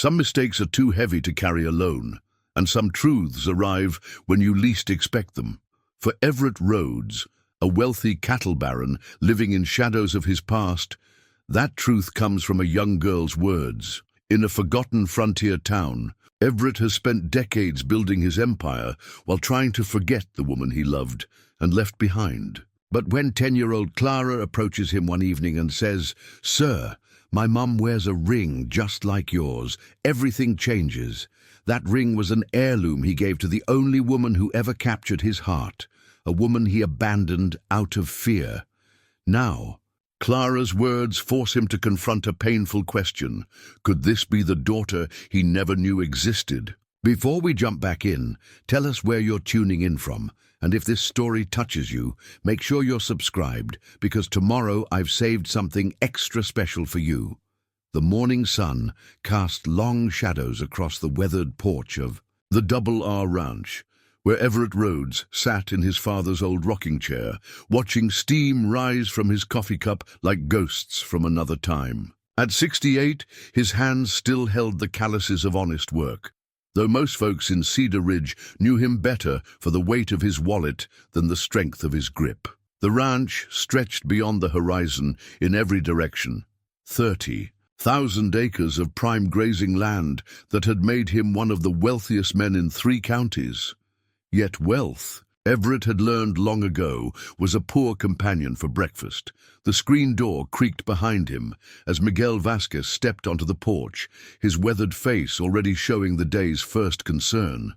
Some mistakes are too heavy to carry alone, and some truths arrive when you least expect them. For Everett Rhodes, a wealthy cattle baron living in shadows of his past, that truth comes from a young girl's words. In a forgotten frontier town, Everett has spent decades building his empire while trying to forget the woman he loved and left behind. But when 10-year-old Clara approaches him one evening and says, "Sir, my mum wears a ring just like yours," everything changes. That ring was an heirloom he gave to the only woman who ever captured his heart, a woman he abandoned out of fear. Now, Clara's words force him to confront a painful question. Could this be the daughter he never knew existed? Before we jump back in, tell us where you're tuning in from, and if this story touches you, make sure you're subscribed, because tomorrow I've saved something extra special for you. The morning sun cast long shadows across the weathered porch of the Double R Ranch, where Everett Rhodes sat in his father's old rocking chair, watching steam rise from his coffee cup like ghosts from another time. At 68, his hands still held the calluses of honest work, though most folks in Cedar Ridge knew him better for the weight of his wallet than the strength of his grip. The ranch stretched beyond the horizon in every direction. 30,000 acres of prime grazing land that had made him one of the wealthiest men in 3 counties. Yet wealth, Everett had learned long ago, was a poor companion for breakfast. The screen door creaked behind him as Miguel Vasquez stepped onto the porch, his weathered face already showing the day's first concern.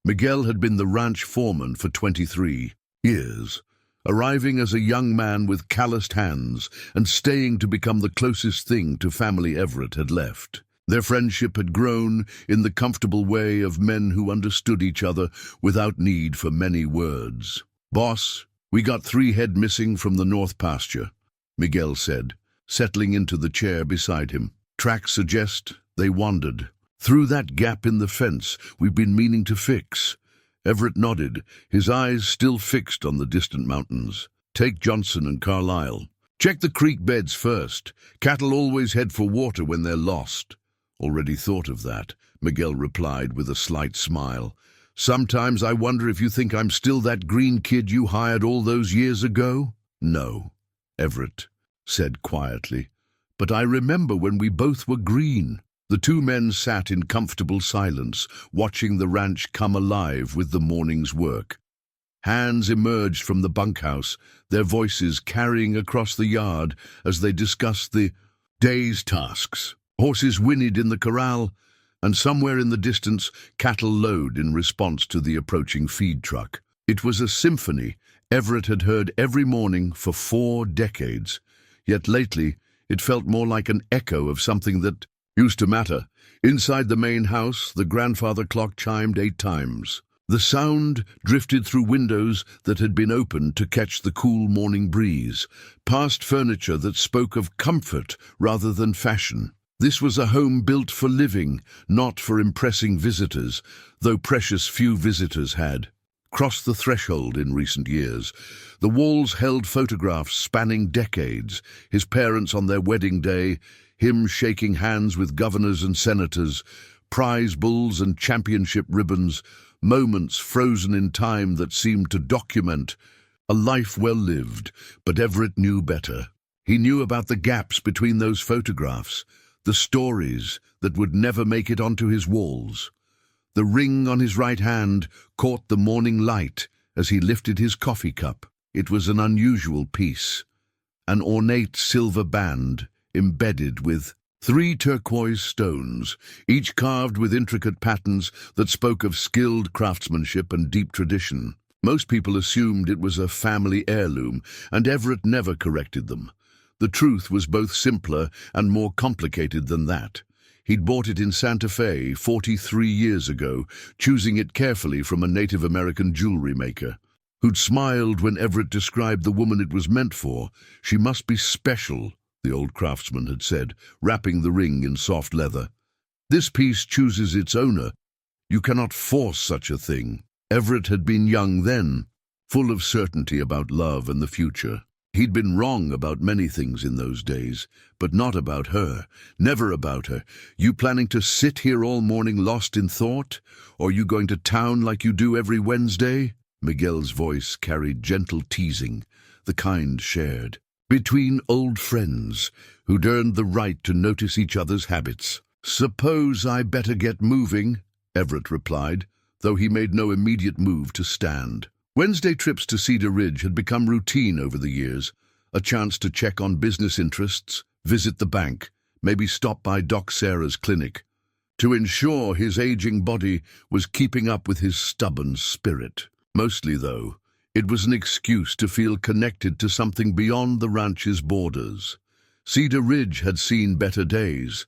Miguel had been the ranch foreman for 23 years, arriving as a young man with calloused hands and staying to become the closest thing to family Everett had left. Their friendship had grown in the comfortable way of men who understood each other without need for many words. "Boss, we got 3 head missing from the north pasture," Miguel said, settling into the chair beside him. "Tracks suggest they wandered through that gap in the fence we've been meaning to fix." Everett nodded, his eyes still fixed on the distant mountains. "Take Johnson and Carlisle. Check the creek beds first. Cattle always head for water when they're lost." "Already thought of that," Miguel replied with a slight smile. "Sometimes I wonder if you think I'm still that green kid you hired all those years ago." "No," Everett said quietly, "but I remember when we both were green." The 2 men sat in comfortable silence, watching the ranch come alive with the morning's work. Hands emerged from the bunkhouse, their voices carrying across the yard as they discussed the day's tasks. Horses whinnied in the corral, and somewhere in the distance, cattle lowed in response to the approaching feed truck. It was a symphony Everett had heard every morning for 4 decades, yet lately it felt more like an echo of something that used to matter. Inside the main house, the grandfather clock chimed 8 times. The sound drifted through windows that had been opened to catch the cool morning breeze, past furniture that spoke of comfort rather than fashion. This was a home built for living, not for impressing visitors, though precious few visitors had crossed the threshold in recent years. The walls held photographs spanning decades, his parents on their wedding day, him shaking hands with governors and senators, prize bulls and championship ribbons, moments frozen in time that seemed to document a life well lived. But Everett knew better. He knew about the gaps between those photographs, the stories that would never make it onto his walls. The ring on his right hand caught the morning light as he lifted his coffee cup. It was an unusual piece, an ornate silver band embedded with 3 turquoise stones, each carved with intricate patterns that spoke of skilled craftsmanship and deep tradition. Most people assumed it was a family heirloom, and Everett never corrected them. The truth was both simpler and more complicated than that. He'd bought it in Santa Fe 43 years ago, choosing it carefully from a Native American jewelry maker, who'd smiled when Everett described the woman it was meant for. "She must be special," the old craftsman had said, wrapping the ring in soft leather. "This piece chooses its owner. You cannot force such a thing." Everett had been young then, full of certainty about love and the future. He'd been wrong about many things in those days, but not about her. Never about her. "You planning to sit here all morning lost in thought? Or you going to town like you do every Wednesday?" Miguel's voice carried gentle teasing, the kind shared between old friends who'd earned the right to notice each other's habits. "Suppose I better get moving," Everett replied, though he made no immediate move to stand. Wednesday trips to Cedar Ridge had become routine over the years, a chance to check on business interests, visit the bank, maybe stop by Doc Sarah's clinic, to ensure his aging body was keeping up with his stubborn spirit. Mostly, though, it was an excuse to feel connected to something beyond the ranch's borders. Cedar Ridge had seen better days,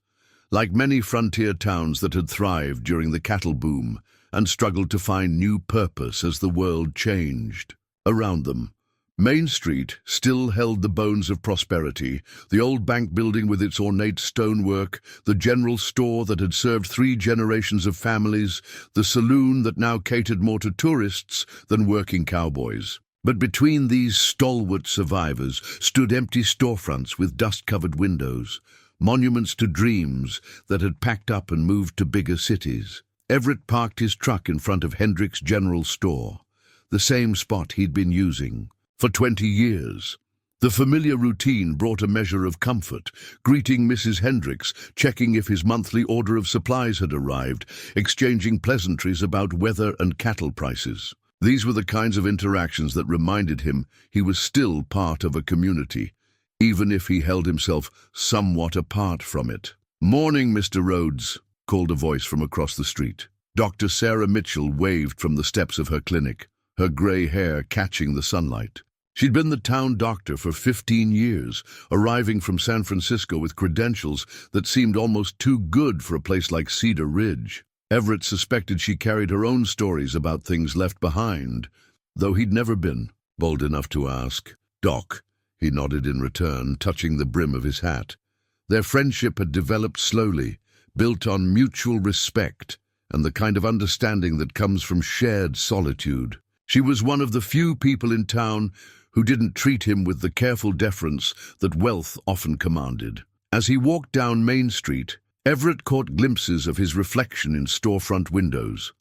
like many frontier towns that had thrived during the cattle boom and struggled to find new purpose as the world changed. Around them, Main Street still held the bones of prosperity, the old bank building with its ornate stonework, the general store that had served 3 generations of families, the saloon that now catered more to tourists than working cowboys. But between these stalwart survivors stood empty storefronts with dust-covered windows, monuments to dreams that had packed up and moved to bigger cities. Everett parked his truck in front of Hendrick's General Store, the same spot he'd been using for 20 years. The familiar routine brought a measure of comfort, greeting Mrs. Hendricks, checking if his monthly order of supplies had arrived, exchanging pleasantries about weather and cattle prices. These were the kinds of interactions that reminded him he was still part of a community, even if he held himself somewhat apart from it. "Morning, Mr. Rhodes," called a voice from across the street. Dr. Sarah Mitchell waved from the steps of her clinic, her gray hair catching the sunlight. She'd been the town doctor for 15 years, arriving from San Francisco with credentials that seemed almost too good for a place like Cedar Ridge. Everett suspected she carried her own stories about things left behind, though he'd never been bold enough to ask. "Doc," he nodded in return, touching the brim of his hat. Their friendship had developed slowly, built on mutual respect and the kind of understanding that comes from shared solitude. She was one of the few people in town who didn't treat him with the careful deference that wealth often commanded. As he walked down Main Street, Everett caught glimpses of his reflection in storefront windows.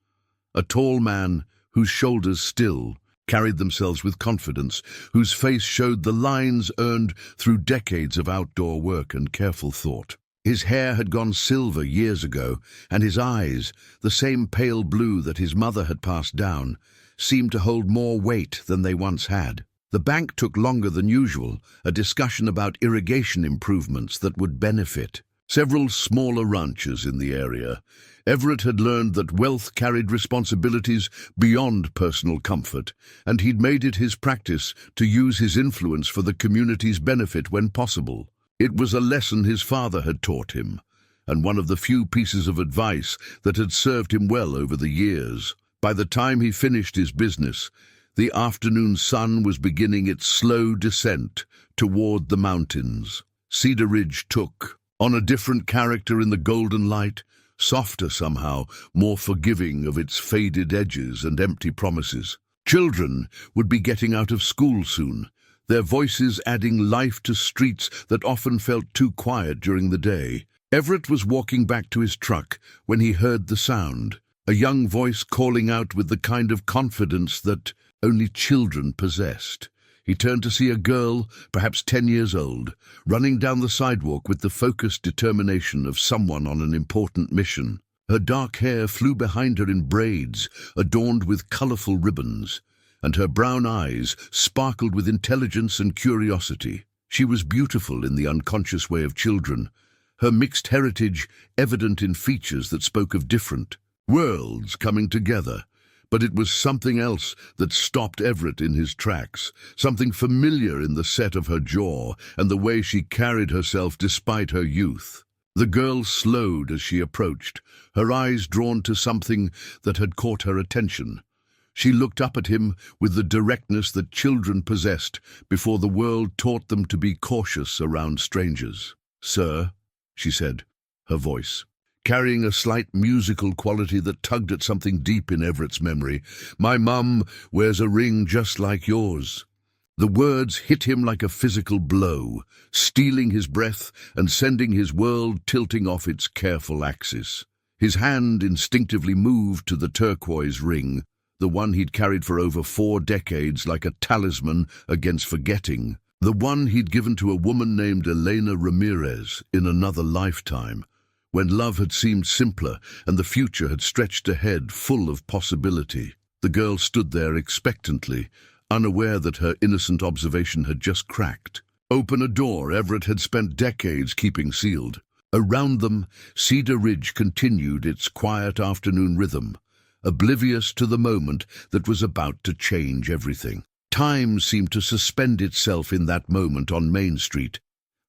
A tall man whose shoulders still carried themselves with confidence, whose face showed the lines earned through decades of outdoor work and careful thought. His hair had gone silver years ago, and his eyes, the same pale blue that his mother had passed down, seemed to hold more weight than they once had. The bank took longer than usual, a discussion about irrigation improvements that would benefit several smaller ranches in the area. Everett had learned that wealth carried responsibilities beyond personal comfort, and he'd made it his practice to use his influence for the community's benefit when possible. It was a lesson his father had taught him, and one of the few pieces of advice that had served him well over the years. By the time he finished his business, the afternoon sun was beginning its slow descent toward the mountains. Cedar Ridge took on a different character in the golden light, softer somehow, more forgiving of its faded edges and empty promises. Children would be getting out of school soon, their voices adding life to streets that often felt too quiet during the day. Everett was walking back to his truck when he heard the sound, a young voice calling out with the kind of confidence that only children possessed. He turned to see a girl, perhaps 10 years old, running down the sidewalk with the focused determination of someone on an important mission. Her dark hair flew behind her in braids, adorned with colorful ribbons, and her brown eyes sparkled with intelligence and curiosity. She was beautiful in the unconscious way of children, her mixed heritage evident in features that spoke of different worlds coming together. But it was something else that stopped Everett in his tracks, something familiar in the set of her jaw and the way she carried herself despite her youth. The girl slowed as she approached, her eyes drawn to something that had caught her attention. She looked up at him with the directness that children possessed before the world taught them to be cautious around strangers. "Sir," she said, her voice carrying a slight musical quality that tugged at something deep in Everett's memory, "my mum wears a ring just like yours." The words hit him like a physical blow, stealing his breath and sending his world tilting off its careful axis. His hand instinctively moved to the turquoise ring, the one he'd carried for over 4 decades like a talisman against forgetting, the one he'd given to a woman named Elena Ramirez in another lifetime, when love had seemed simpler and the future had stretched ahead full of possibility. The girl stood there expectantly, unaware that her innocent observation had just cracked. Open a door Everett had spent decades keeping sealed. Around them, Cedar Ridge continued its quiet afternoon rhythm, oblivious to the moment that was about to change everything. Time seemed to suspend itself in that moment on Main Street,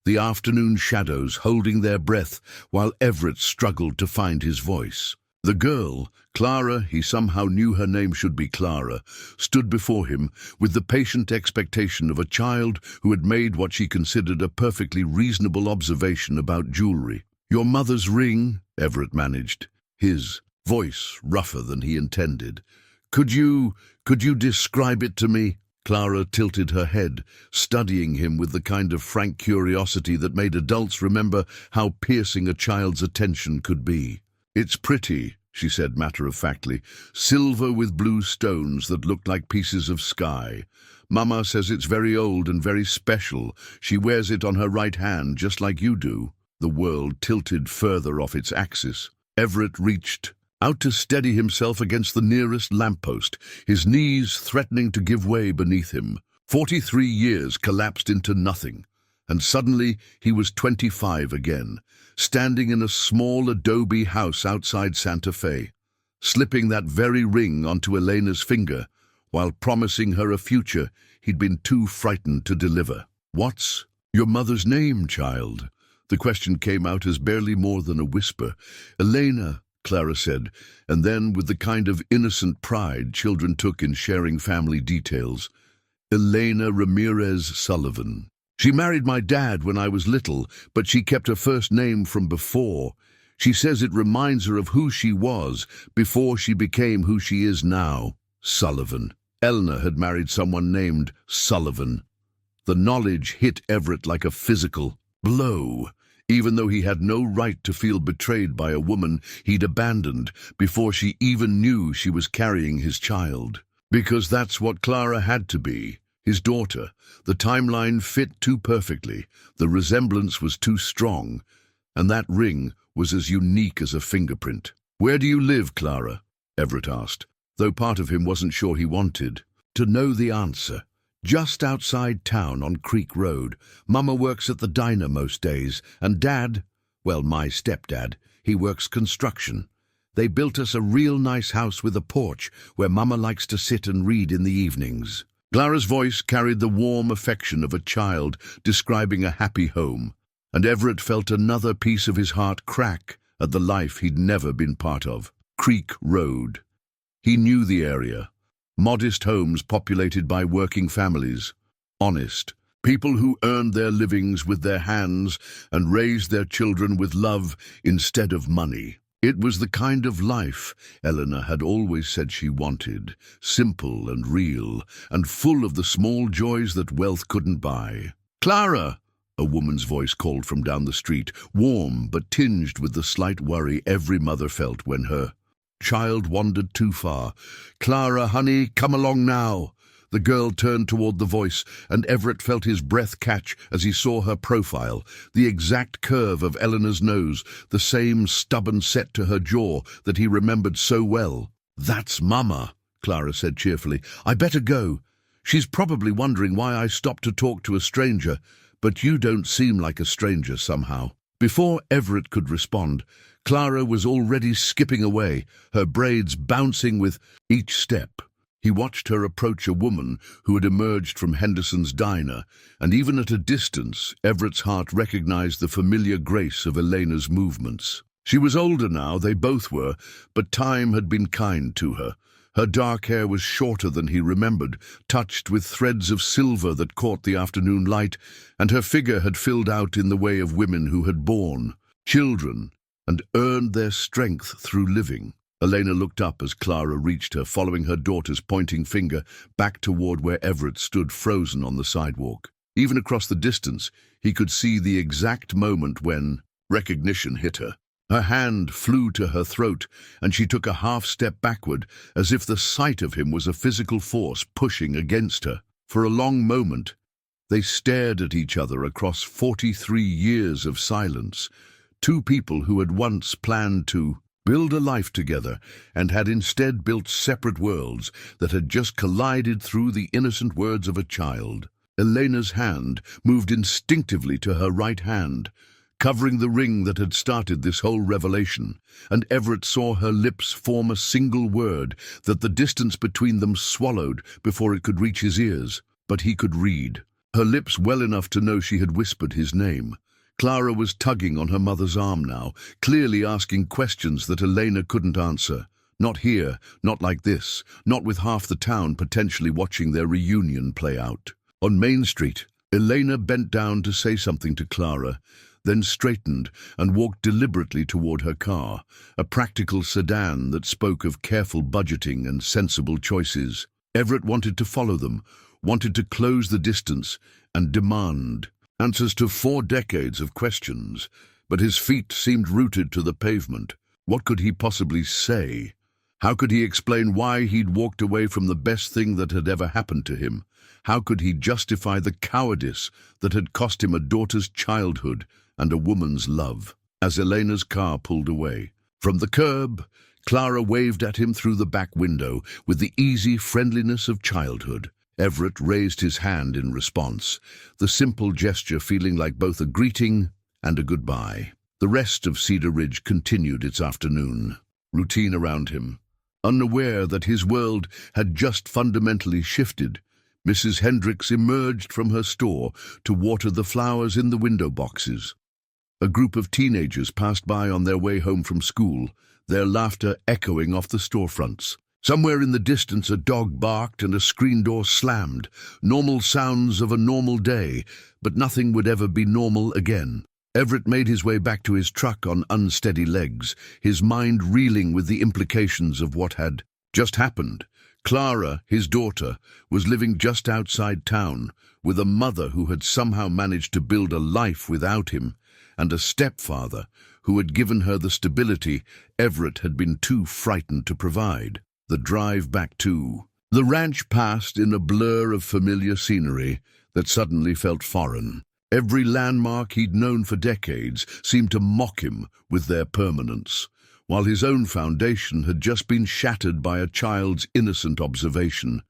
the afternoon shadows holding their breath while Everett struggled to find his voice. The girl, Clara, he somehow knew her name should be Clara, stood before him with the patient expectation of a child who had made what she considered a perfectly reasonable observation about jewelry. "Your mother's ring," Everett managed, his voice rougher than he intended. Could you describe it to me?" Clara tilted her head, studying him with the kind of frank curiosity that made adults remember how piercing a child's attention could be. "It's pretty," she said matter-of-factly, "silver with blue stones that look like pieces of sky. Mama says it's very old and very special. She wears it on her right hand, just like you do." The world tilted further off its axis. Everett reached out to steady himself against the nearest lamppost, his knees threatening to give way beneath him. 43 years collapsed into nothing, and suddenly he was 25 again, standing in a small adobe house outside Santa Fe, slipping that very ring onto Elena's finger, while promising her a future he'd been too frightened to deliver. "What's your mother's name, child?" The question came out as barely more than a whisper. "Elena," Clara said, and then, with the kind of innocent pride children took in sharing family details, "Elena Ramirez Sullivan. She married my dad when I was little, but she kept her first name from before. She says it reminds her of who she was before she became who she is now. Sullivan." Eleanor had married someone named Sullivan. The knowledge hit Everett like a physical blow, even though he had no right to feel betrayed by a woman he'd abandoned before she even knew she was carrying his child. Because that's what Clara had to be, his daughter. The timeline fit too perfectly, the resemblance was too strong, and that ring was as unique as a fingerprint. "Where do you live, Clara?" Everett asked, though part of him wasn't sure he wanted to know the answer. "Just outside town on Creek Road. Mama works at the diner most days, and Dad, well, my stepdad, he works construction. They built us a real nice house with a porch where Mama likes to sit and read in the evenings." Clara's voice carried the warm affection of a child describing a happy home, and Everett felt another piece of his heart crack at the life he'd never been part of. Creek Road. He knew the area. Modest homes populated by working families. Honest. People who earned their livings with their hands and raised their children with love instead of money. It was the kind of life Eleanor had always said she wanted, simple and real, and full of the small joys that wealth couldn't buy. "Clara!" a woman's voice called from down the street, warm but tinged with the slight worry every mother felt when her child wandered too far. "Clara, honey, come along now." The girl turned toward the voice, and Everett felt his breath catch as he saw her profile, the exact curve of Eleanor's nose, the same stubborn set to her jaw that he remembered so well. "That's Mama," Clara said cheerfully. "I better go. She's probably wondering why I stopped to talk to a stranger, but you don't seem like a stranger somehow." Before Everett could respond, Clara was already skipping away, her braids bouncing with each step. He watched her approach a woman who had emerged from Henderson's diner, and even at a distance, Everett's heart recognized the familiar grace of Elena's movements. She was older now, they both were, but time had been kind to her. Her dark hair was shorter than he remembered, touched with threads of silver that caught the afternoon light, and her figure had filled out in the way of women who had borne children and earned their strength through living. Elena looked up as Clara reached her, following her daughter's pointing finger back toward where Everett stood frozen on the sidewalk. Even across the distance, he could see the exact moment when recognition hit her. Her hand flew to her throat, and she took a half-step backward, as if the sight of him was a physical force pushing against her. For a long moment, they stared at each other across 43 years of silence. Two people who had once planned to build a life together and had instead built separate worlds that had just collided through the innocent words of a child. Elena's hand moved instinctively to her right hand, covering the ring that had started this whole revelation, and Everett saw her lips form a single word that the distance between them swallowed before it could reach his ears. But he could read her lips well enough to know she had whispered his name. Clara was tugging on her mother's arm now, clearly asking questions that Elena couldn't answer. Not here, not like this, not with half the town potentially watching their reunion play out. On Main Street, Elena bent down to say something to Clara, then straightened and walked deliberately toward her car, a practical sedan that spoke of careful budgeting and sensible choices. Everett wanted to follow them, wanted to close the distance and demand answers to 4 decades of questions, but his feet seemed rooted to the pavement. What could he possibly say? How could he explain why he'd walked away from the best thing that had ever happened to him? How could he justify the cowardice that had cost him a daughter's childhood and a woman's love? As Elena's car pulled away from the curb, Clara waved at him through the back window with the easy friendliness of childhood. Everett raised his hand in response, the simple gesture feeling like both a greeting and a goodbye. The rest of Cedar Ridge continued its afternoon routine around him. Unaware that his world had just fundamentally shifted, Mrs. Hendricks emerged from her store to water the flowers in the window boxes. A group of teenagers passed by on their way home from school, their laughter echoing off the storefronts. Somewhere in the distance a dog barked and a screen door slammed, normal sounds of a normal day, but nothing would ever be normal again. Everett made his way back to his truck on unsteady legs, his mind reeling with the implications of what had just happened. Clara, his daughter, was living just outside town, with a mother who had somehow managed to build a life without him, and a stepfather who had given her the stability Everett had been too frightened to provide. The drive back to the ranch passed in a blur of familiar scenery that suddenly felt foreign. Every landmark he'd known for decades seemed to mock him with their permanence, while his own foundation had just been shattered by a child's innocent observation.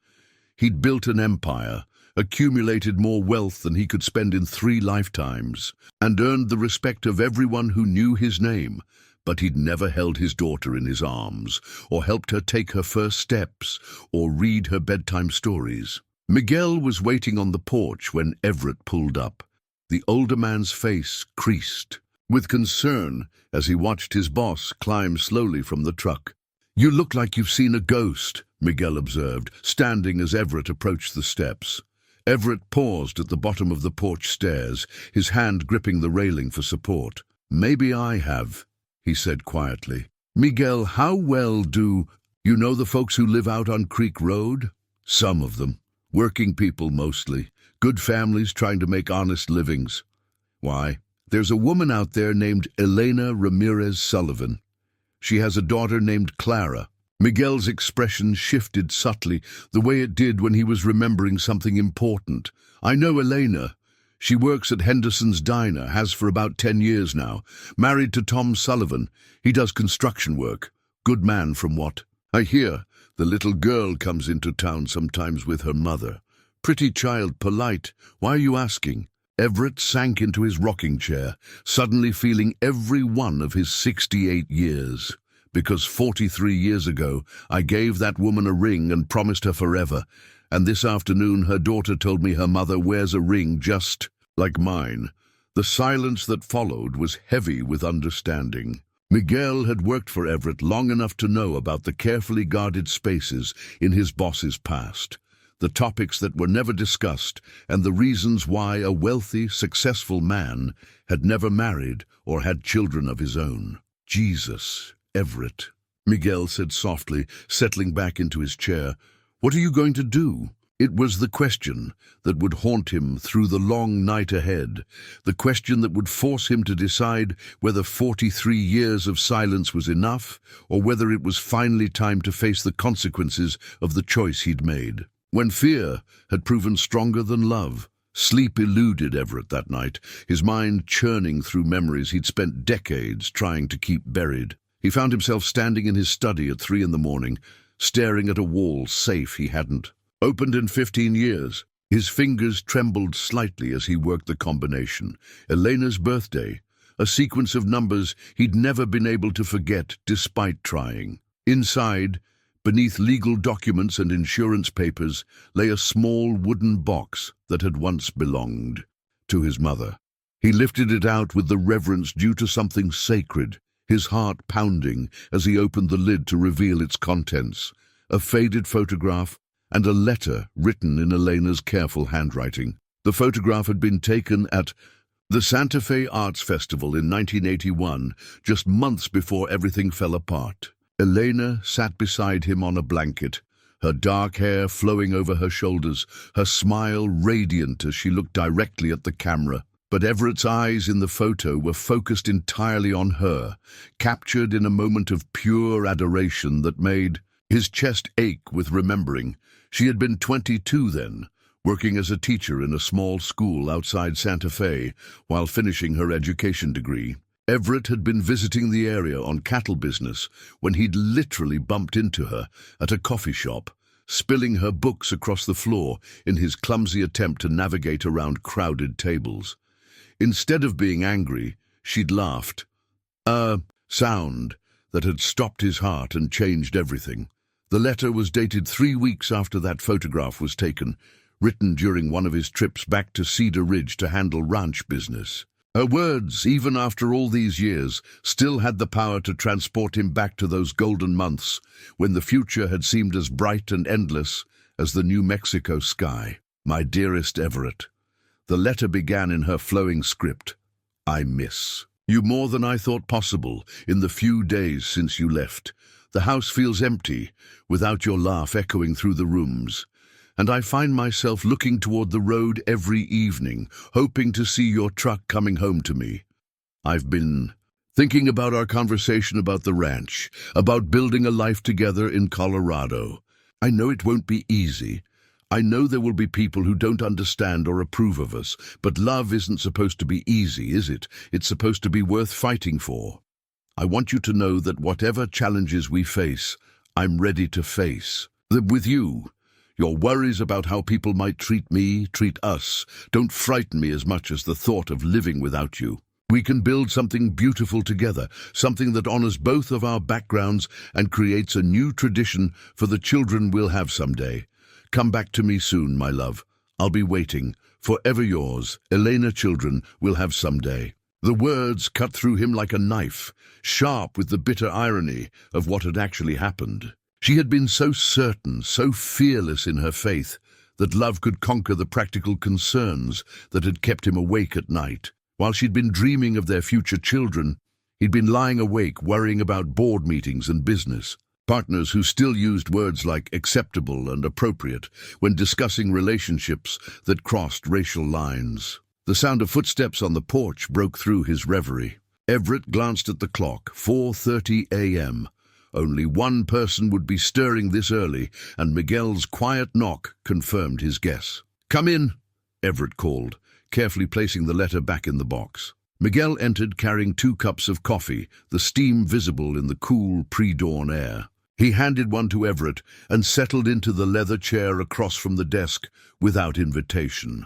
He'd built an empire, accumulated more wealth than he could spend in 3 lifetimes, and earned the respect of everyone who knew his name, but he'd never held his daughter in his arms, or helped her take her first steps, or read her bedtime stories. Miguel was waiting on the porch when Everett pulled up. The older man's face creased with concern as he watched his boss climb slowly from the truck. "You look like you've seen a ghost," Miguel observed, standing as Everett approached the steps. Everett paused at the bottom of the porch stairs, his hand gripping the railing for support. "Maybe I have," he said quietly. "Miguel, how well do you know the folks who live out on Creek Road?" "Some of them. Working people mostly. Good families trying to make honest livings." "Why?" "There's a woman out there named Elena Ramirez Sullivan. She has a daughter named Clara." Miguel's expression shifted subtly, the way it did when he was remembering something important. "I know Elena. She works at Henderson's Diner, has for about 10 years now. Married to Tom Sullivan. He does construction work. Good man from what I hear. The little girl comes into town sometimes with her mother. Pretty child, polite. Why are you asking?" Everett sank into his rocking chair, suddenly feeling every one of his 68 years. "Because 43 years ago, I gave that woman a ring and promised her forever. And this afternoon her daughter told me her mother wears a ring just like mine." The silence that followed was heavy with understanding. Miguel had worked for Everett long enough to know about the carefully guarded spaces in his boss's past, the topics that were never discussed, and the reasons why a wealthy, successful man had never married or had children of his own. Jesus, Everett. Miguel said softly, settling back into his chair. "What are you going to do?" It was the question that would haunt him through the long night ahead, the question that would force him to decide whether 43 years of silence was enough or whether it was finally time to face the consequences of the choice he'd made. When fear had proven stronger than love, sleep eluded Everett that night, his mind churning through memories he'd spent decades trying to keep buried. He found himself standing in his study at 3 in the morning, staring at a wall safe he hadn't opened in 15 years. His fingers trembled slightly as he worked the combination. Elena's birthday, a sequence of numbers he'd never been able to forget despite trying. Inside, beneath legal documents and insurance papers, lay a small wooden box that had once belonged to his mother. He lifted it out with the reverence due to something sacred, his heart pounding as he opened the lid to reveal its contents. A faded photograph and a letter written in Elena's careful handwriting. The photograph had been taken at the Santa Fe Arts Festival in 1981, just months before everything fell apart. Elena sat beside him on a blanket, her dark hair flowing over her shoulders, her smile radiant as she looked directly at the camera. But Everett's eyes in the photo were focused entirely on her, captured in a moment of pure adoration that made his chest ache with remembering. She had been 22 then, working as a teacher in a small school outside Santa Fe while finishing her education degree. Everett had been visiting the area on cattle business when he'd literally bumped into her at a coffee shop, spilling her books across the floor in his clumsy attempt to navigate around crowded tables. Instead of being angry, she'd laughed. A sound that had stopped his heart and changed everything. The letter was dated 3 weeks after that photograph was taken, written during one of his trips back to Cedar Ridge to handle ranch business. Her words, even after all these years, still had the power to transport him back to those golden months when the future had seemed as bright and endless as the New Mexico sky. "My dearest Everett," the letter began in her flowing script. "I miss you more than I thought possible in the few days since you left. The house feels empty, without your laugh echoing through the rooms. And I find myself looking toward the road every evening, hoping to see your truck coming home to me. I've been thinking about our conversation about the ranch, about building a life together in Colorado. I know it won't be easy. I know there will be people who don't understand or approve of us, but love isn't supposed to be easy, is it? It's supposed to be worth fighting for. I want you to know that whatever challenges we face, I'm ready to face them with you. Your worries about how people might treat me, treat us, don't frighten me as much as the thought of living without you. We can build something beautiful together, something that honors both of our backgrounds and creates a new tradition for the children we'll have someday. Come back to me soon, my love. I'll be waiting. Forever yours, Elena. Children we'll have someday." The words cut through him like a knife, sharp with the bitter irony of what had actually happened. She had been so certain, so fearless in her faith, that love could conquer the practical concerns that had kept him awake at night. While she'd been dreaming of their future children, he'd been lying awake worrying about board meetings and business. Partners who still used words like acceptable and appropriate when discussing relationships that crossed racial lines. The sound of footsteps on the porch broke through his reverie. Everett glanced at the clock, 4:30 a.m. Only one person would be stirring this early, and Miguel's quiet knock confirmed his guess. "Come in," Everett called, carefully placing the letter back in the box. Miguel entered carrying 2 cups of coffee, the steam visible in the cool pre-dawn air. He handed one to Everett and settled into the leather chair across from the desk without invitation.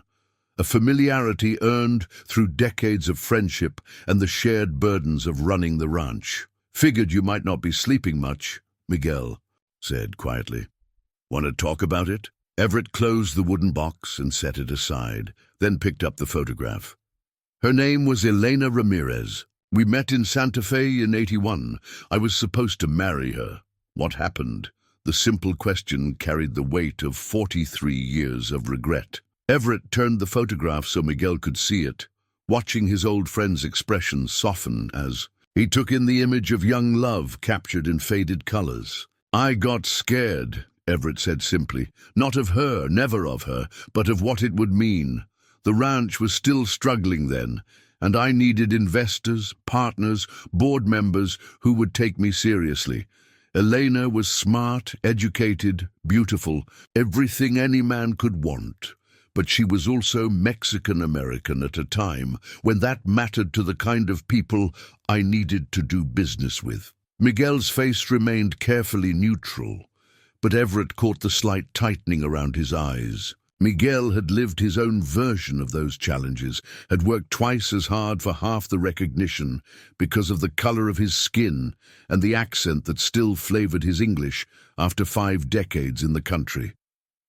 A familiarity earned through decades of friendship and the shared burdens of running the ranch. "Figured you might not be sleeping much," Miguel said quietly. "Want to talk about it?" Everett closed the wooden box and set it aside, then picked up the photograph. Her name was Elena Ramirez. We met in Santa Fe in 81. I was supposed to marry her. What happened? The simple question carried the weight of 43 years of regret. Everett turned the photograph so Miguel could see it, watching his old friend's expression soften as He took in the image of young love captured in faded colors. "I got scared," Everett said simply. "Not of her, never of her, but of what it would mean. The ranch was still struggling then, and I needed investors, partners, board members who would take me seriously. Elena was smart, educated, beautiful, everything any man could want. But she was also Mexican-American at a time when that mattered to the kind of people I needed to do business with." Miguel's face remained carefully neutral, but Everett caught the slight tightening around his eyes. Miguel had lived his own version of those challenges, had worked twice as hard for half the recognition because of the color of his skin and the accent that still flavored his English after 5 decades in the country.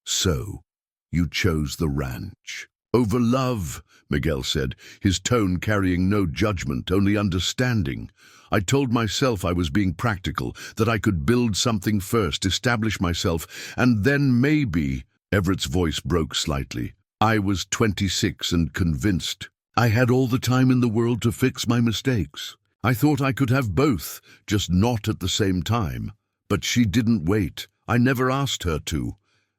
"So, you chose the ranch." "Over love," Miguel said, his tone carrying no judgment, only understanding. "I told myself I was being practical, that I could build something first, establish myself, and then maybe—" Everett's voice broke slightly. "I was 26 and convinced. I had all the time in the world to fix my mistakes. I thought I could have both, just not at the same time. But she didn't wait. I never asked her to.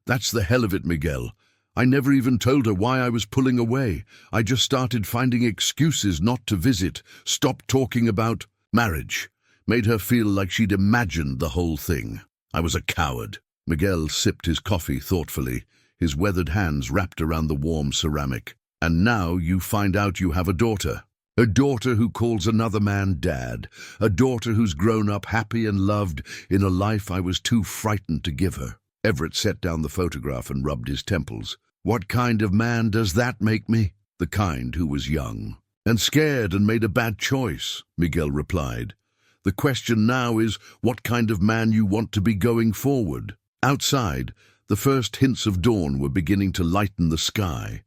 That's the hell of it, Miguel. I never even told her why I was pulling away. I just started finding excuses not to visit, stopped talking about marriage. Made her feel like she'd imagined the whole thing. I was a coward." Miguel sipped his coffee thoughtfully, his weathered hands wrapped around the warm ceramic. "And now you find out you have a daughter. A daughter who calls another man dad. A daughter who's grown up happy and loved in a life I was too frightened to give her." Everett set down the photograph and rubbed his temples. "What kind of man does that make me?" "The kind who was young and scared and made a bad choice," Miguel replied. "The question now is what kind of man you want to be going forward." Outside, the first hints of dawn were beginning to lighten the sky,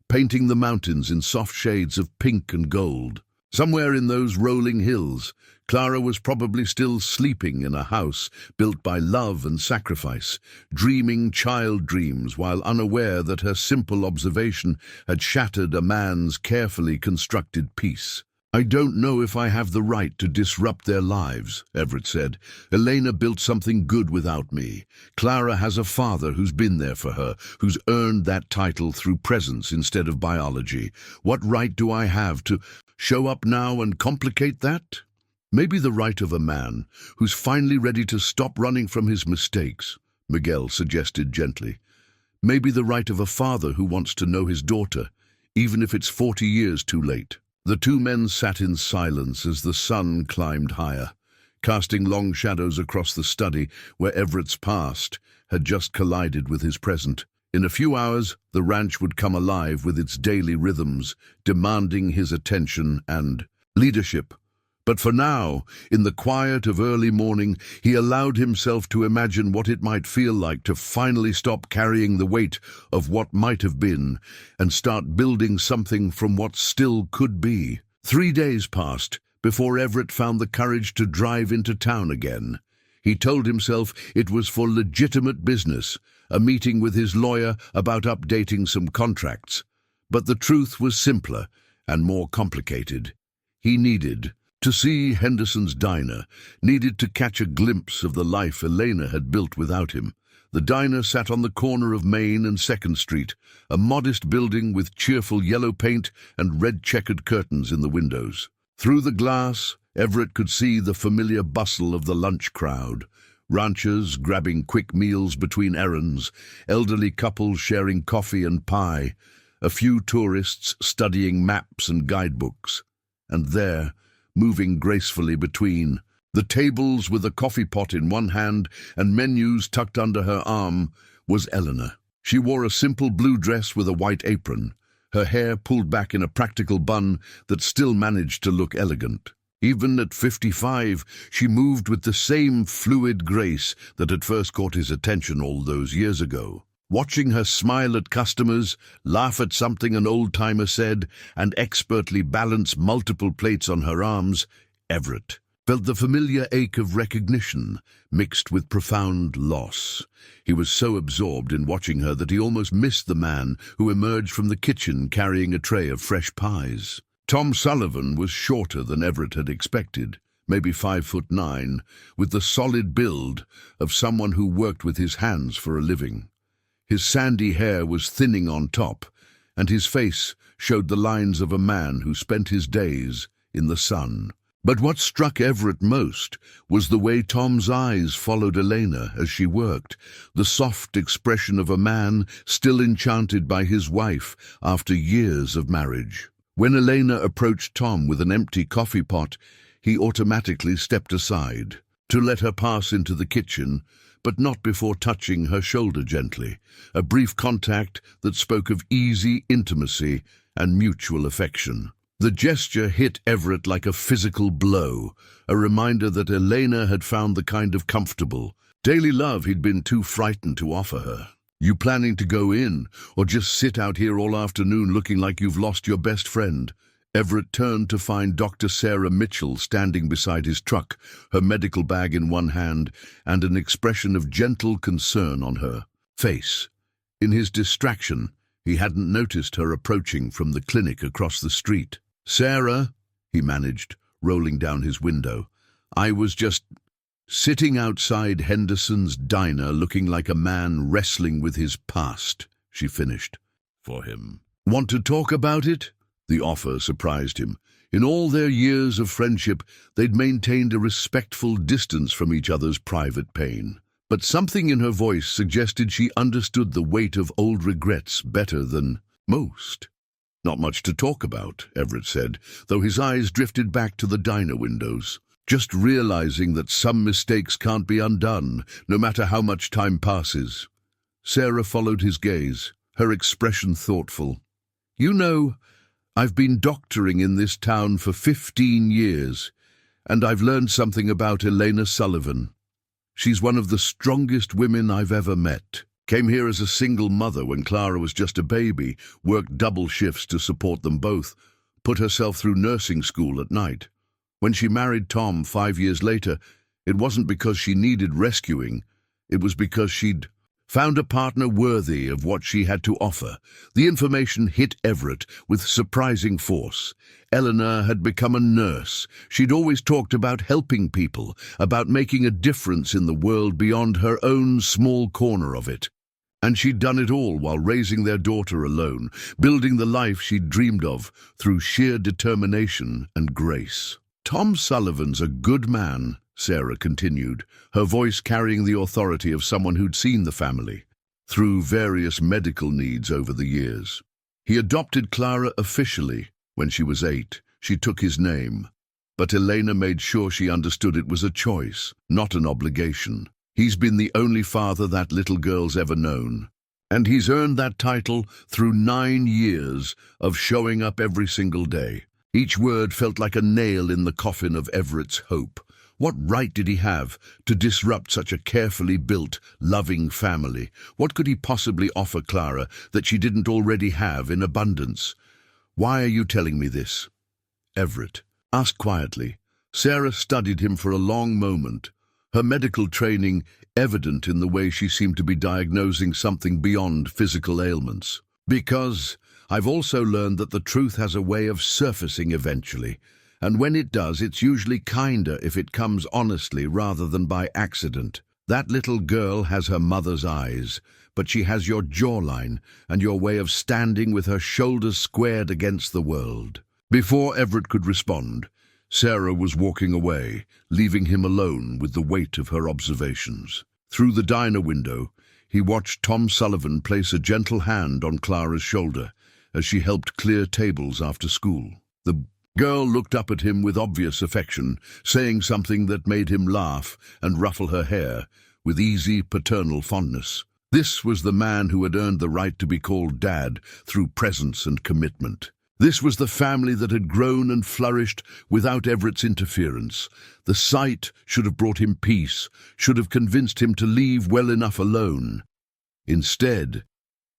painting the mountains in soft shades of pink and gold. Somewhere in those rolling hills, Clara was probably still sleeping in a house built by love and sacrifice, dreaming child dreams while unaware that her simple observation had shattered a man's carefully constructed peace. "I don't know if I have the right to disrupt their lives," Everett said. "Elena built something good without me. Clara has a father who's been there for her, who's earned that title through presence instead of biology. What right do I have to show up now and complicate that? Maybe the right of a man who's finally ready to stop running from his mistakes," Miguel suggested gently. "Maybe the right of a father who wants to know his daughter, even if it's 40 years too late." The two men sat in silence as the sun climbed higher, casting long shadows across the study where Everett's past had just collided with his present. In a few hours, the ranch would come alive with its daily rhythms, demanding his attention and leadership. But for now, in the quiet of early morning, he allowed himself to imagine what it might feel like to finally stop carrying the weight of what might have been and start building something from what still could be. 3 days passed before Everett found the courage to drive into town again. He told himself it was for legitimate business, a meeting with his lawyer about updating some contracts. But the truth was simpler and more complicated. He needed to see Henderson's diner, needed to catch a glimpse of the life Elena had built without him. The diner sat on the corner of Main and 2nd Street, a modest building with cheerful yellow paint and red-checkered curtains in the windows. Through the glass, Everett could see the familiar bustle of the lunch crowd, ranchers grabbing quick meals between errands, elderly couples sharing coffee and pie, a few tourists studying maps and guidebooks. And there, moving gracefully between, the tables with a coffee pot in one hand and menus tucked under her arm, was Eleanor. She wore a simple blue dress with a white apron, her hair pulled back in a practical bun that still managed to look elegant. Even at 55, she moved with the same fluid grace that had first caught his attention all those years ago. Watching her smile at customers, laugh at something an old-timer said, and expertly balance multiple plates on her arms, Everett felt the familiar ache of recognition mixed with profound loss. He was so absorbed in watching her that he almost missed the man who emerged from the kitchen carrying a tray of fresh pies. Tom Sullivan was shorter than Everett had expected, maybe 5'9", with the solid build of someone who worked with his hands for a living. His sandy hair was thinning on top, and his face showed the lines of a man who spent his days in the sun. But what struck Everett most was the way Tom's eyes followed Elena as she worked, the soft expression of a man still enchanted by his wife after years of marriage. When Elena approached Tom with an empty coffee pot, he automatically stepped aside to let her pass into the kitchen, but not before touching her shoulder gently, a brief contact that spoke of easy intimacy and mutual affection. The gesture hit Everett like a physical blow, a reminder that Elena had found the kind of comfortable, daily love he'd been too frightened to offer her. "You planning to go in, or just sit out here all afternoon looking like you've lost your best friend?" Everett turned to find Dr. Sarah Mitchell standing beside his truck, her medical bag in one hand and an expression of gentle concern on her face. In his distraction, he hadn't noticed her approaching from the clinic across the street. "Sarah," he managed, rolling down his window, "I was just sitting outside Henderson's diner looking like a man wrestling with his past," she finished for him. "Want to talk about it?" The offer surprised him. In all their years of friendship, they'd maintained a respectful distance from each other's private pain. But something in her voice suggested she understood the weight of old regrets better than most. "Not much to talk about," Everett said, though his eyes drifted back to the diner windows. "Just realizing that some mistakes can't be undone, no matter how much time passes." Sarah followed his gaze, her expression thoughtful. "You know, I've been doctoring in this town for 15 years, and I've learned something about Elena Sullivan. She's one of the strongest women I've ever met. Came here as a single mother when Clara was just a baby, worked double shifts to support them both, put herself through nursing school at night. When she married Tom 5 years later, it wasn't because she needed rescuing, it was because she'd found a partner worthy of what she had to offer." The information hit Everett with surprising force. Eleanor had become a nurse. She'd always talked about helping people, about making a difference in the world beyond her own small corner of it. And she'd done it all while raising their daughter alone, building the life she'd dreamed of through sheer determination and grace. "Tom Sullivan's a good man," Sarah continued, her voice carrying the authority of someone who'd seen the family through various medical needs over the years. "He adopted Clara officially when she was 8. She took his name. But Elena made sure she understood it was a choice, not an obligation. He's been the only father that little girl's ever known. And he's earned that title through 9 years of showing up every single day." Each word felt like a nail in the coffin of Everett's hope. What right did he have to disrupt such a carefully built, loving family? What could he possibly offer Clara that she didn't already have in abundance? "Why are you telling me this?" Everett asked quietly. Sarah studied him for a long moment, her medical training evident in the way she seemed to be diagnosing something beyond physical ailments. "Because I've also learned that the truth has a way of surfacing eventually. And when it does, it's usually kinder if it comes honestly rather than by accident. That little girl has her mother's eyes, but she has your jawline and your way of standing with her shoulders squared against the world." Before Everett could respond, Sarah was walking away, leaving him alone with the weight of her observations. Through the diner window, he watched Tom Sullivan place a gentle hand on Clara's shoulder as she helped clear tables after school. The girl looked up at him with obvious affection, saying something that made him laugh and ruffle her hair with easy paternal fondness. This was the man who had earned the right to be called Dad through presence and commitment. This was the family that had grown and flourished without Everett's interference. The sight should have brought him peace, should have convinced him to leave well enough alone. Instead,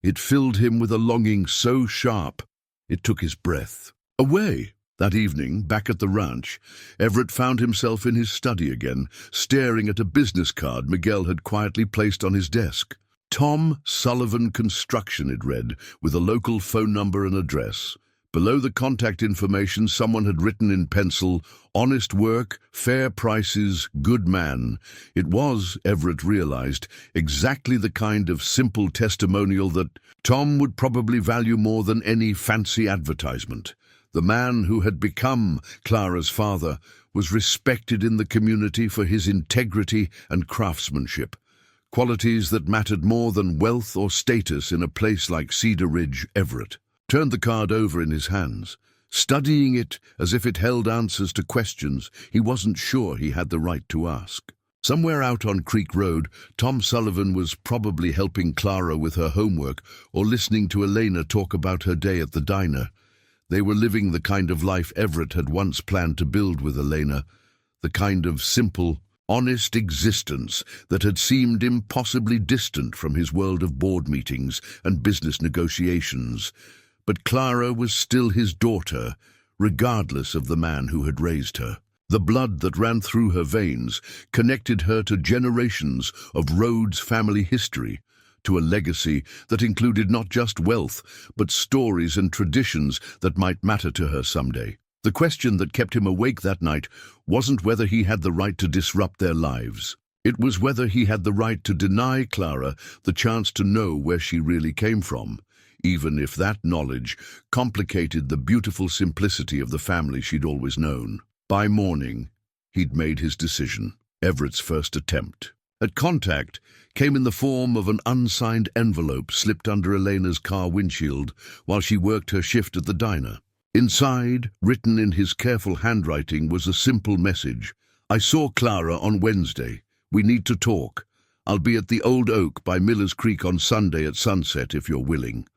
it filled him with a longing so sharp it took his breath away. That evening, back at the ranch, Everett found himself in his study again, staring at a business card Miguel had quietly placed on his desk. Tom Sullivan Construction, it read, with a local phone number and address. Below the contact information, someone had written in pencil, "Honest work, fair prices, good man." It was, Everett realized, exactly the kind of simple testimonial that Tom would probably value more than any fancy advertisement. The man who had become Clara's father was respected in the community for his integrity and craftsmanship, qualities that mattered more than wealth or status in a place like Cedar Ridge, Everett turned the card over in his hands, studying it as if it held answers to questions he wasn't sure he had the right to ask. Somewhere out on Creek Road, Tom Sullivan was probably helping Clara with her homework or listening to Elena talk about her day at the diner. They were living the kind of life Everett had once planned to build with Elena, the kind of simple, honest existence that had seemed impossibly distant from his world of board meetings and business negotiations. But Clara was still his daughter, regardless of the man who had raised her. The blood that ran through her veins connected her to generations of Rhodes family history, to a legacy that included not just wealth, but stories and traditions that might matter to her someday. The question that kept him awake that night wasn't whether he had the right to disrupt their lives. It was whether he had the right to deny Clara the chance to know where she really came from, even if that knowledge complicated the beautiful simplicity of the family she'd always known. By morning, he'd made his decision, Everett's first attempt. At contact came in the form of an unsigned envelope slipped under Elena's car windshield while she worked her shift at the diner. Inside, written in his careful handwriting, was a simple message. "I saw Clara on Wednesday. We need to talk. I'll be at the Old Oak by Miller's Creek on Sunday at sunset if you're willing."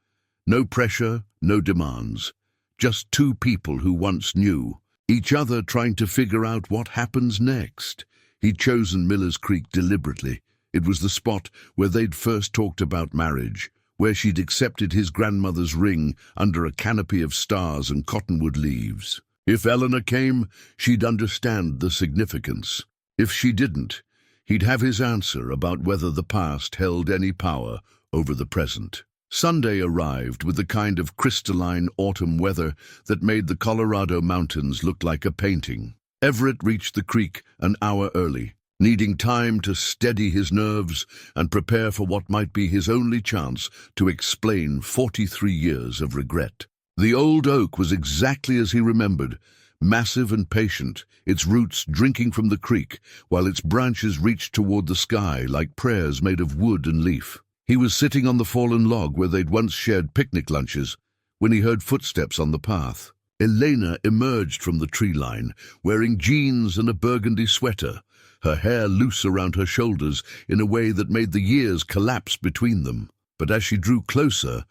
No pressure, no demands. Just two people who once knew each other, trying to figure out what happens next. He'd chosen Miller's Creek deliberately. It was the spot where they'd first talked about marriage, where she'd accepted his grandmother's ring under a canopy of stars and cottonwood leaves. If Eleanor came, she'd understand the significance. If she didn't, he'd have his answer about whether the past held any power over the present. Sunday arrived with the kind of crystalline autumn weather that made the Colorado mountains look like a painting. Everett reached the creek an hour early, needing time to steady his nerves and prepare for what might be his only chance to explain 43 years of regret. The Old Oak was exactly as he remembered, massive and patient, its roots drinking from the creek, while its branches reached toward the sky like prayers made of wood and leaf. He was sitting on the fallen log where they'd once shared picnic lunches when he heard footsteps on the path. Elena emerged from the tree line, wearing jeans and a burgundy sweater, her hair loose around her shoulders in a way that made the years collapse between them. But as she drew closer,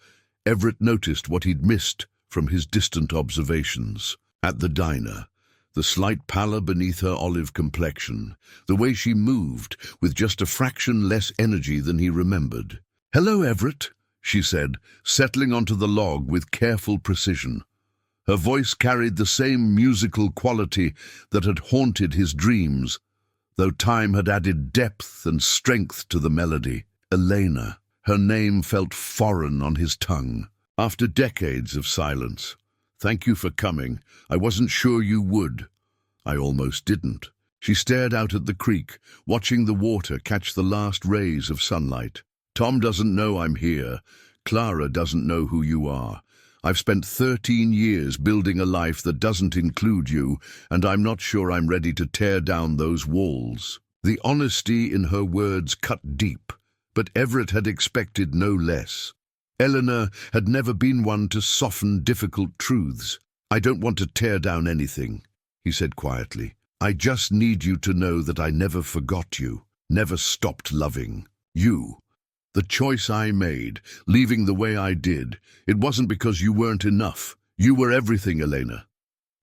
Everett noticed what he'd missed from his distant observations. At the diner, the slight pallor beneath her olive complexion, the way she moved with just a fraction less energy than he remembered. "Hello, Everett," she said, settling onto the log with careful precision. Her voice carried the same musical quality that had haunted his dreams, though time had added depth and strength to the melody. Elena, her name felt foreign on his tongue. After decades of silence, "Thank you for coming. I wasn't sure you would." "I almost didn't." She stared out at the creek, watching the water catch the last rays of sunlight. "Tom doesn't know I'm here. Clara doesn't know who you are. I've spent 13 years building a life that doesn't include you, and I'm not sure I'm ready to tear down those walls." The honesty in her words cut deep, but Everett had expected no less. Eleanor had never been one to soften difficult truths. "I don't want to tear down anything," he said quietly. "I just need you to know that I never forgot you, never stopped loving you. The choice I made, leaving the way I did, it wasn't because you weren't enough. You were everything, Elena.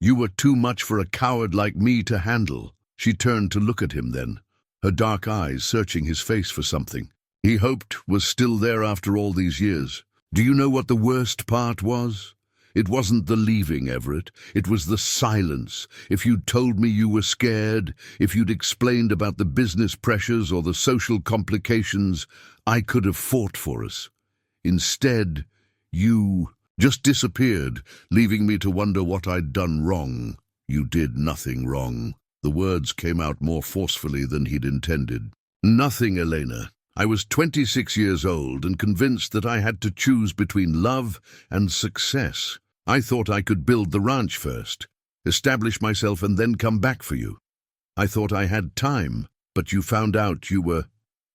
You were too much for a coward like me to handle." She turned to look at him then, her dark eyes searching his face for something he hoped was still there after all these years. "Do you know what the worst part was? It wasn't the leaving, Everett. It was the silence. If you'd told me you were scared, if you'd explained about the business pressures or the social complications, I could have fought for us. Instead, you..." Just disappeared, leaving me to wonder what I'd done wrong. You did nothing wrong. The words came out more forcefully than he'd intended. Nothing, Elena. I was 26 years old and convinced that I had to choose between love and success. I thought I could build the ranch first, establish myself and then come back for you. I thought I had time, but you found out you were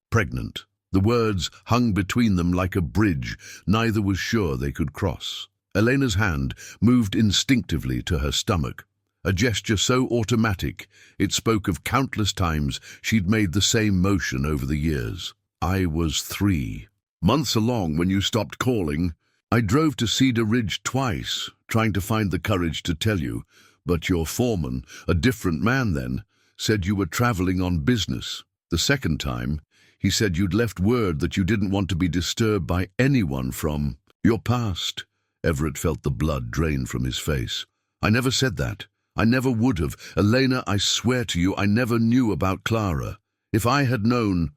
pregnant. The words hung between them like a bridge neither was sure they could cross. Elena's hand moved instinctively to her stomach, a gesture so automatic it spoke of countless times she'd made the same motion over the years. I was 3 months along when you stopped calling. I drove to Cedar Ridge twice, trying to find the courage to tell you, but your foreman, a different man then, said you were traveling on business. The second time, he said you'd left word that you didn't want to be disturbed by anyone from your past. Everett felt the blood drain from his face. I never said that. I never would have. Elena, I swear to you, I never knew about Clara. If I had known,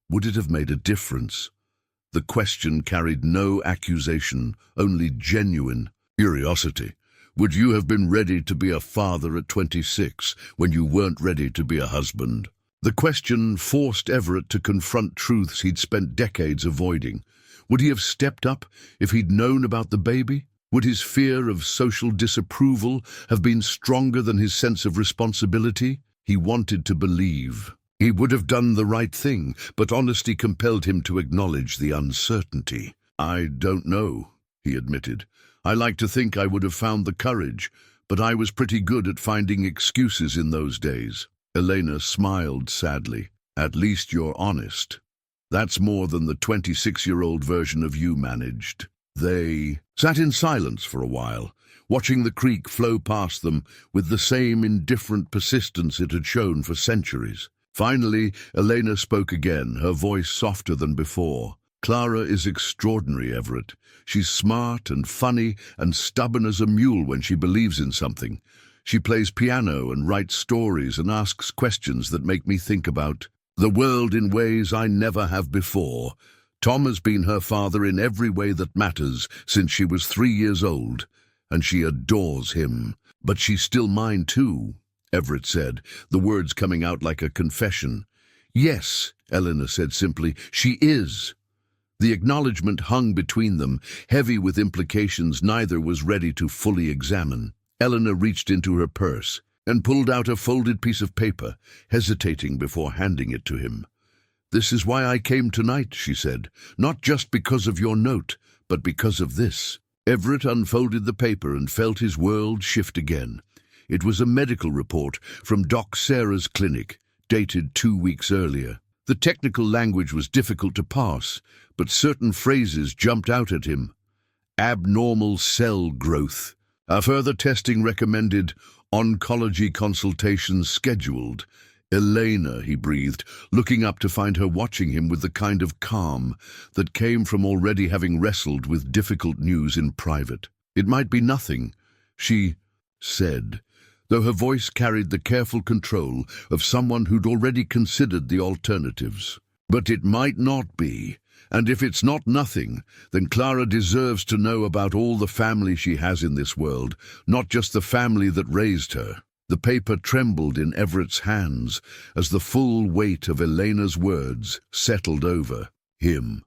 would it have made a difference? The question carried no accusation, only genuine curiosity. Would you have been ready to be a father at 26 when you weren't ready to be a husband? The question forced Everett to confront truths he'd spent decades avoiding. Would he have stepped up if he'd known about the baby? Would his fear of social disapproval have been stronger than his sense of responsibility? He wanted to believe. He would have done the right thing, but honesty compelled him to acknowledge the uncertainty. I don't know, he admitted. I like to think I would have found the courage, but I was pretty good at finding excuses in those days. Elena smiled sadly. At least you're honest. That's more than the 26-year-old version of you managed. They sat in silence for a while, watching the creek flow past them with the same indifferent persistence it had shown for centuries. Finally, Elena spoke again, her voice softer than before. Clara is extraordinary, Everett. She's smart and funny and stubborn as a mule when she believes in something. She plays piano and writes stories and asks questions that make me think about the world in ways I never have before. Tom has been her father in every way that matters since she was 3 years old, and she adores him. But she's still mine too, Everett said, the words coming out like a confession. Yes, Eleanor said simply, she is. The acknowledgement hung between them, heavy with implications neither was ready to fully examine. Eleanor reached into her purse and pulled out a folded piece of paper, hesitating before handing it to him. This is why I came tonight, she said, not just because of your note, but because of this. Everett unfolded the paper and felt his world shift again. It was a medical report from Doc Sarah's clinic, dated 2 weeks earlier. The technical language was difficult to parse, but certain phrases jumped out at him. Abnormal cell growth. Further testing recommended. Oncology consultations scheduled. Elena, he breathed, looking up to find her watching him with the kind of calm that came from already having wrestled with difficult news in private. It might be nothing, she said, though her voice carried the careful control of someone who'd already considered the alternatives. But it might not be, and if it's not nothing, then Clara deserves to know about all the family she has in this world, not just the family that raised her. The paper trembled in Everett's hands as the full weight of Elena's words settled over him.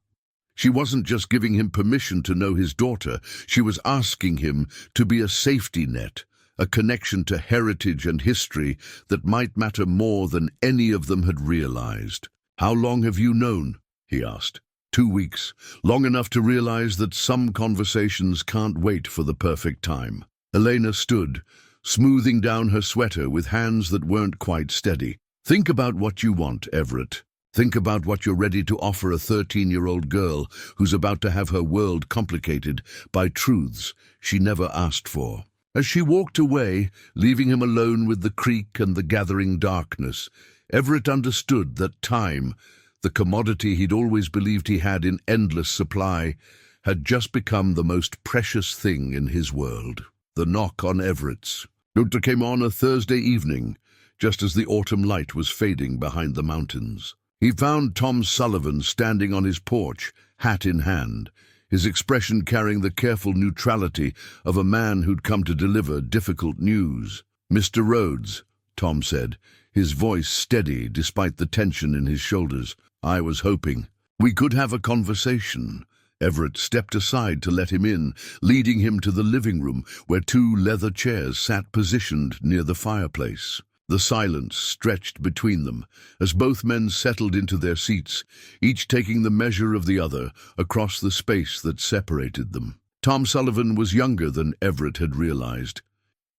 She wasn't just giving him permission to know his daughter, she was asking him to be a safety net, a connection to heritage and history that might matter more than any of them had realized. How long have you known? He asked. 2 weeks, long enough to realize that some conversations can't wait for the perfect time. Elena stood, smoothing down her sweater with hands that weren't quite steady. Think about what you want, Everett. Think about what you're ready to offer a 13-year-old girl who's about to have her world complicated by truths she never asked for. As she walked away, leaving him alone with the creek and the gathering darkness, Everett understood that time, the commodity he'd always believed he had in endless supply, had just become the most precious thing in his world. The knock on Everett's door came on a Thursday evening, just as the autumn light was fading behind the mountains. He found Tom Sullivan standing on his porch, hat in hand. his expression carrying the careful neutrality of a man who'd come to deliver difficult news. "Mr. Rhodes," Tom said, his voice steady despite the tension in his shoulders. "I was hoping we could have a conversation." Everett stepped aside to let him in, leading him to the living room where two leather chairs sat positioned near the fireplace. The silence stretched between them as both men settled into their seats, each taking the measure of the other across the space that separated them. Tom Sullivan was younger than Everett had realized,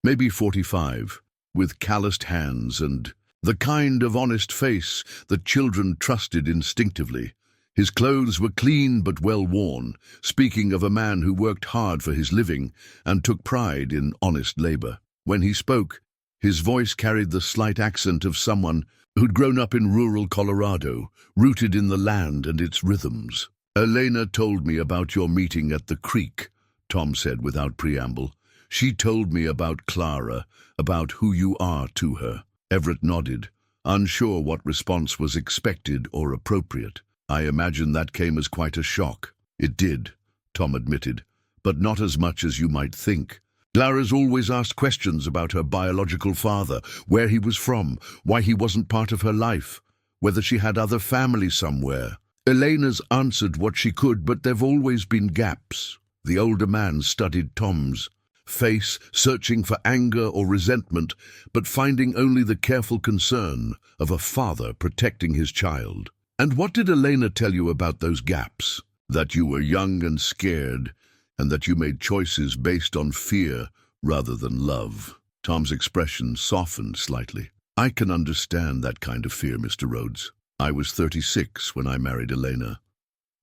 maybe 45, with calloused hands and the kind of honest face that children trusted instinctively. His clothes were clean but well worn, speaking of a man who worked hard for his living and took pride in honest labor. When he spoke, his voice carried the slight accent of someone who'd grown up in rural Colorado, rooted in the land and its rhythms. "Elena told me about your meeting at the creek," Tom said without preamble. "She told me about Clara, about who you are to her." Everett nodded, unsure what response was expected or appropriate. "I imagine that came as quite a shock." "It did," Tom admitted, "but not as much as you might think. Clara's always asked questions about her biological father, where he was from, why he wasn't part of her life, whether she had other family somewhere. Elena's answered what she could, but there've always been gaps." The older man studied Tom's face, searching for anger or resentment, but finding only the careful concern of a father protecting his child. "And what did Elena tell you about those gaps?" "That you were young and scared, and that you made choices based on fear rather than love." Tom's expression softened slightly. "I can understand that kind of fear, Mr. Rhodes. I was 36 when I married Elena,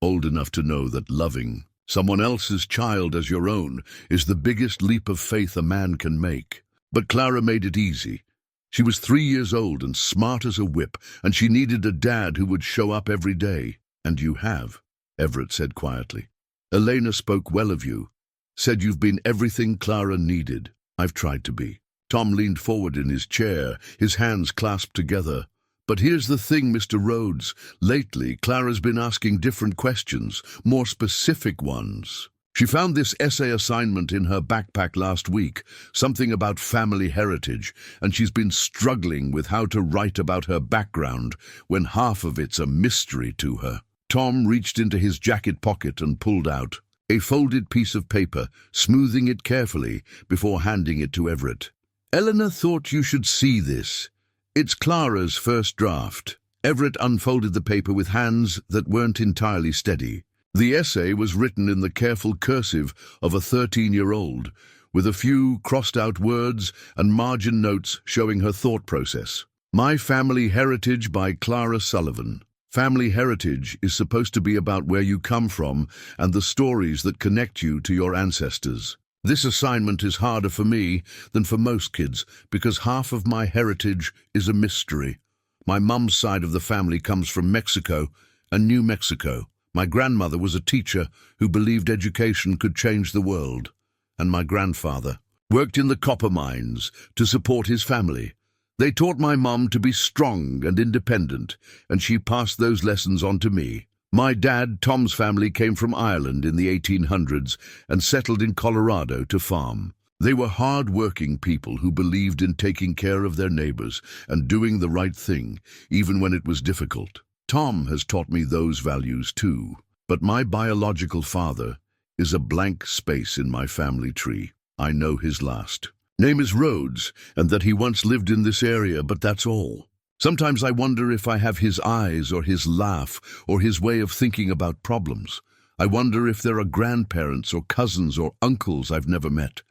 old enough to know that loving someone else's child as your own is the biggest leap of faith a man can make. But Clara made it easy. She was 3 years old and smart as a whip, and she needed a dad who would show up every day. And you have," Everett said quietly. "Elena spoke well of you, said you've been everything Clara needed." "I've tried to be." Tom leaned forward in his chair, his hands clasped together. "But here's the thing, Mr. Rhodes. Lately, Clara's been asking different questions, more specific ones. She found this essay assignment in her backpack last week, something about family heritage, and she's been struggling with how to write about her background when half of it's a mystery to her." Tom reached into his jacket pocket and pulled out a folded piece of paper, smoothing it carefully before handing it to Everett. "Eleanor thought you should see this. It's Clara's first draft." Everett unfolded the paper with hands that weren't entirely steady. The essay was written in the careful cursive of a 13-year-old, with a few crossed-out words and margin notes showing her thought process. "My Family Heritage" by Clara Sullivan. Family heritage is supposed to be about where you come from and the stories that connect you to your ancestors. This assignment is harder for me than for most kids because half of my heritage is a mystery. My mum's side of the family comes from Mexico and New Mexico. My grandmother was a teacher who believed education could change the world, and my grandfather worked in the copper mines to support his family. They taught my mum to be strong and independent, and she passed those lessons on to me. My dad, Tom's family, came from Ireland in the 1800s and settled in Colorado to farm. They were hard-working people who believed in taking care of their neighbors and doing the right thing, even when it was difficult. Tom has taught me those values too, but my biological father is a blank space in my family tree. I know his last name is Rhodes, and that he once lived in this area, but that's all. Sometimes I wonder if I have his eyes or his laugh or his way of thinking about problems. I wonder if there are grandparents or cousins or uncles I've never met.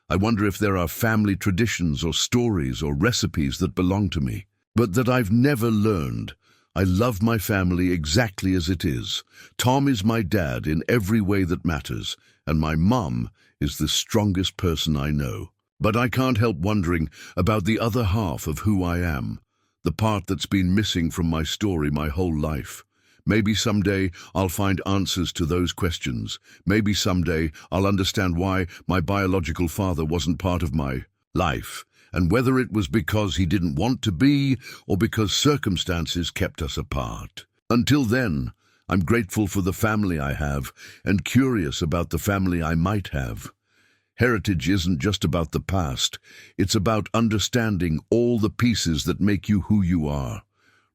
I wonder if there are family traditions or stories or recipes that belong to me, but that I've never learned. I love my family exactly as it is. Tom is my dad in every way that matters, and my mum is the strongest person I know. But I can't help wondering about the other half of who I am, the part that's been missing from my story my whole life. Maybe someday I'll find answers to those questions. Maybe someday I'll understand why my biological father wasn't part of my life, and whether it was because he didn't want to be or because circumstances kept us apart. Until then, I'm grateful for the family I have, and curious about the family I might have. Heritage isn't just about the past, it's about understanding all the pieces that make you who you are.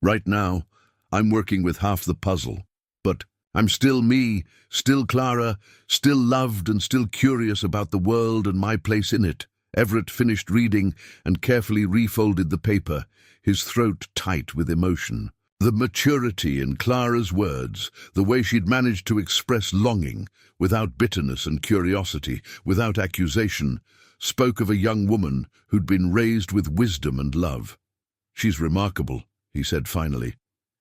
Right now, I'm working with half the puzzle, but I'm still me, still Clara, still loved and still curious about the world and my place in it. Everett finished reading and carefully refolded the paper, his throat tight with emotion. The maturity in Clara's words, the way she'd managed to express longing, without bitterness and curiosity, without accusation, spoke of a young woman who'd been raised with wisdom and love. "She's remarkable," he said finally.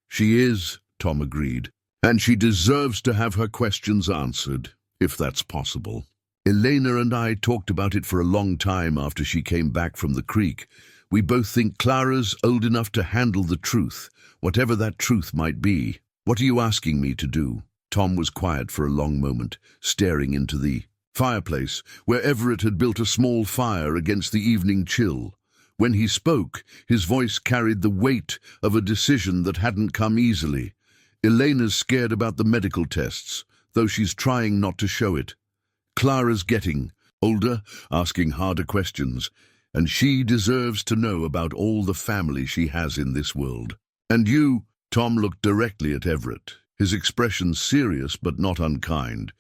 "She is," Tom agreed, "and she deserves to have her questions answered, if that's possible." Elena and I talked about it for a long time after she came back from the creek. We both think Clara's old enough to handle the truth, whatever that truth might be. "What are you asking me to do?" Tom was quiet for a long moment, staring into the fireplace, where Everett had built a small fire against the evening chill. When he spoke, his voice carried the weight of a decision that hadn't come easily. "Elena's scared about the medical tests, though she's trying not to show it. Clara's getting older, asking harder questions, and she deserves to know about all the family she has in this world. And you," Tom looked directly at Everett, his expression serious but not unkind,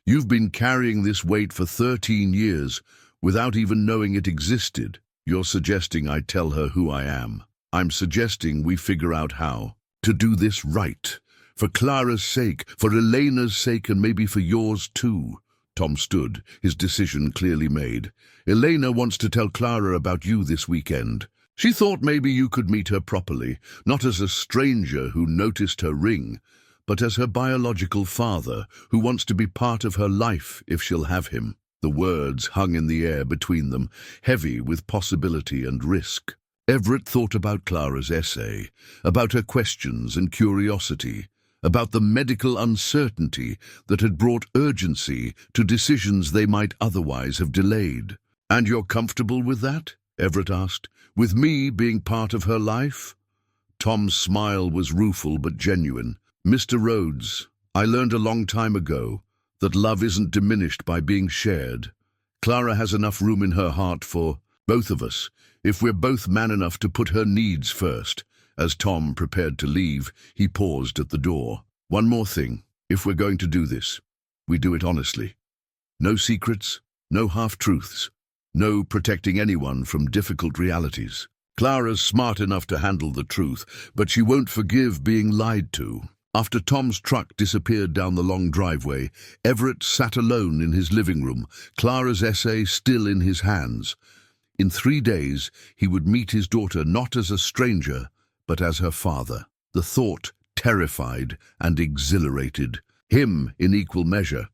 "you've been carrying this weight for 13 years without even knowing it existed. You're suggesting I tell her who I am. I'm suggesting we figure out how to do this right. For Clara's sake, for Elena's sake, and maybe for yours too." Tom stood, his decision clearly made. "Elena wants to tell Clara about you this weekend. She thought maybe you could meet her properly, not as a stranger who noticed her ring, but as her biological father who wants to be part of her life if she'll have him." The words hung in the air between them, heavy with possibility and risk. Everett thought about Clara's essay, about her questions and curiosity, about the medical uncertainty that had brought urgency to decisions they might otherwise have delayed. "And you're comfortable with that?" Everett asked. "With me being part of her life?" Tom's smile was rueful but genuine. "Mr. Rhodes, I learned a long time ago that love isn't diminished by being shared. Clara has enough room in her heart for both of us, if we're both man enough to put her needs first." As Tom prepared to leave, he paused at the door. "One more thing. If we're going to do this, we do it honestly. No secrets, no half-truths, no protecting anyone from difficult realities. Clara's smart enough to handle the truth, but she won't forgive being lied to." After Tom's truck disappeared down the long driveway, Everett sat alone in his living room, Clara's essay still in his hands. In 3 days, he would meet his daughter not as a stranger, but as her father. The thought terrified and exhilarated him in equal measure.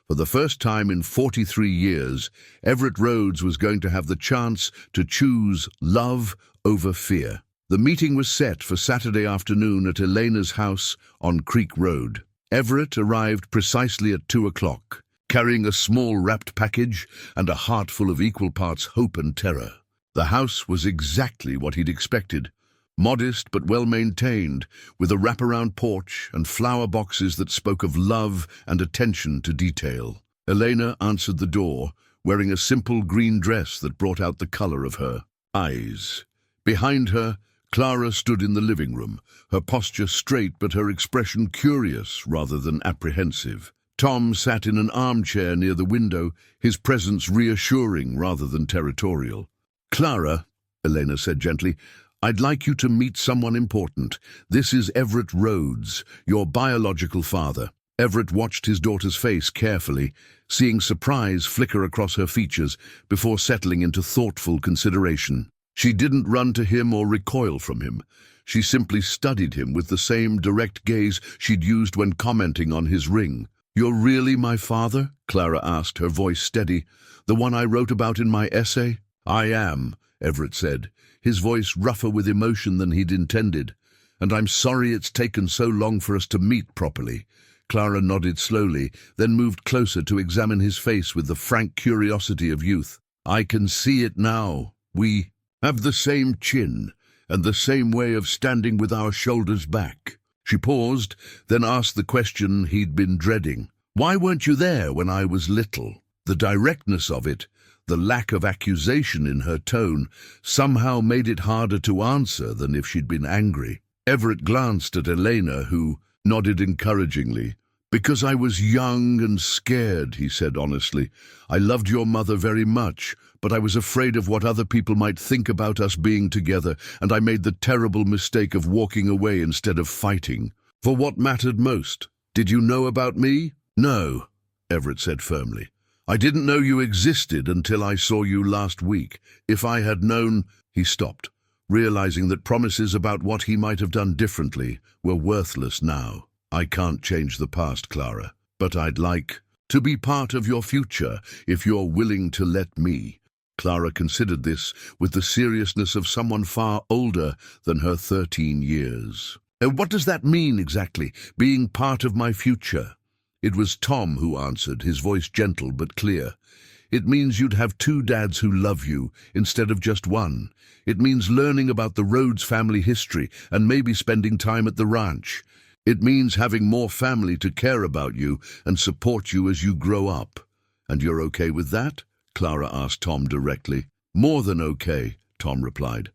For the first time in 43 years, Everett Rhodes was going to have the chance to choose love over fear. The meeting was set for Saturday afternoon at Elena's house on Creek Road. Everett arrived precisely at 2 o'clock, carrying a small wrapped package and a heart full of equal parts hope and terror. The house was exactly what he'd expected. Modest but well-maintained, with a wraparound porch and flower boxes that spoke of love and attention to detail. Elena answered the door, wearing a simple green dress that brought out the color of her eyes. Behind her, Clara stood in the living room, her posture straight but her expression curious rather than apprehensive. Tom sat in an armchair near the window, his presence reassuring rather than territorial. "Clara," Elena said gently, "I'd like you to meet someone important. This is Everett Rhodes, your biological father." Everett watched his daughter's face carefully, seeing surprise flicker across her features before settling into thoughtful consideration. She didn't run to him or recoil from him. She simply studied him with the same direct gaze she'd used when commenting on his ring. "You're really my father?" Clara asked, her voice steady. "The one I wrote about in my essay?" "I am," Everett said, his voice rougher with emotion than he'd intended. "And I'm sorry it's taken so long for us to meet properly." Clara nodded slowly, then moved closer to examine his face with the frank curiosity of youth. "I can see it now. We have the same chin and the same way of standing with our shoulders back." She paused, then asked the question he'd been dreading. "Why weren't you there when I was little?" The directness of it, the lack of accusation in her tone, somehow made it harder to answer than if she'd been angry. Everett glanced at Elena, who nodded encouragingly. "Because I was young and scared," he said honestly. "I loved your mother very much, but I was afraid of what other people might think about us being together, and I made the terrible mistake of walking away instead of fighting. For what mattered most? Did you know about me?" "No," Everett said firmly. "I didn't know you existed until I saw you last week. If I had known—" He stopped, realizing that promises about what he might have done differently were worthless now. "I can't change the past, Clara, but I'd like to be part of your future if you're willing to let me." Clara considered this with the seriousness of someone far older than her 13 years. "What does that mean exactly, being part of my future?" It was Tom who answered, his voice gentle but clear. "It means you'd have two dads who love you instead of just one. It means learning about the Rhodes family history and maybe spending time at the ranch. It means having more family to care about you and support you as you grow up." "And you're okay with that?" Clara asked Tom directly. "More than okay," Tom replied.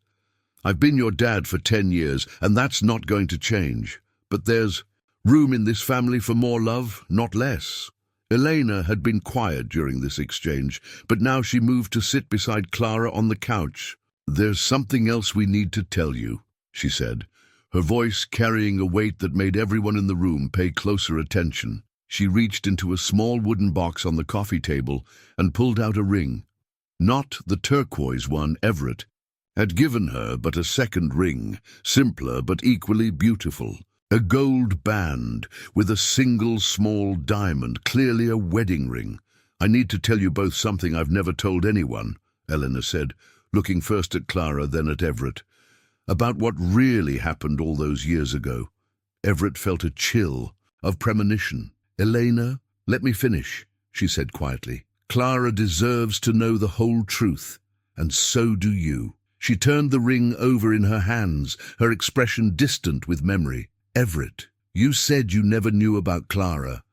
"I've been your dad for 10 years, and that's not going to change. But there's room in this family for more love, not less." Elena had been quiet during this exchange, but now she moved to sit beside Clara on the couch. "There's something else we need to tell you," she said, her voice carrying a weight that made everyone in the room pay closer attention. She reached into a small wooden box on the coffee table and pulled out a ring. Not the turquoise one Everett had given her, but a second ring, simpler but equally beautiful. A gold band with a single small diamond, clearly a wedding ring. "I need to tell you both something I've never told anyone," Eleanor said, looking first at Clara, then at Everett. "About what really happened all those years ago." Everett felt a chill of premonition. "Elena, let me finish," she said quietly. "Clara deserves to know the whole truth, and so do you." She turned the ring over in her hands, her expression distant with memory. "Everett, you said you never knew about Clara,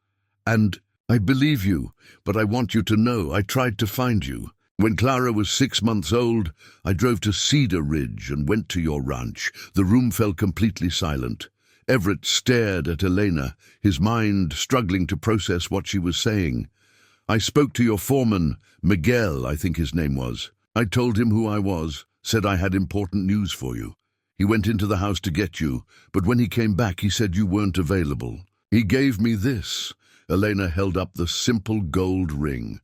and I believe you, but I want you to know I tried to find you. When Clara was 6 months old, I drove to Cedar Ridge and went to your ranch." The room fell completely silent. Everett stared at Elena, his mind struggling to process what she was saying. "I spoke to your foreman, Miguel, I think his name was. I told him who I was, said I had important news for you. He went into the house to get you, but when he came back he said you weren't available. He gave me this." Elena held up the simple gold ring.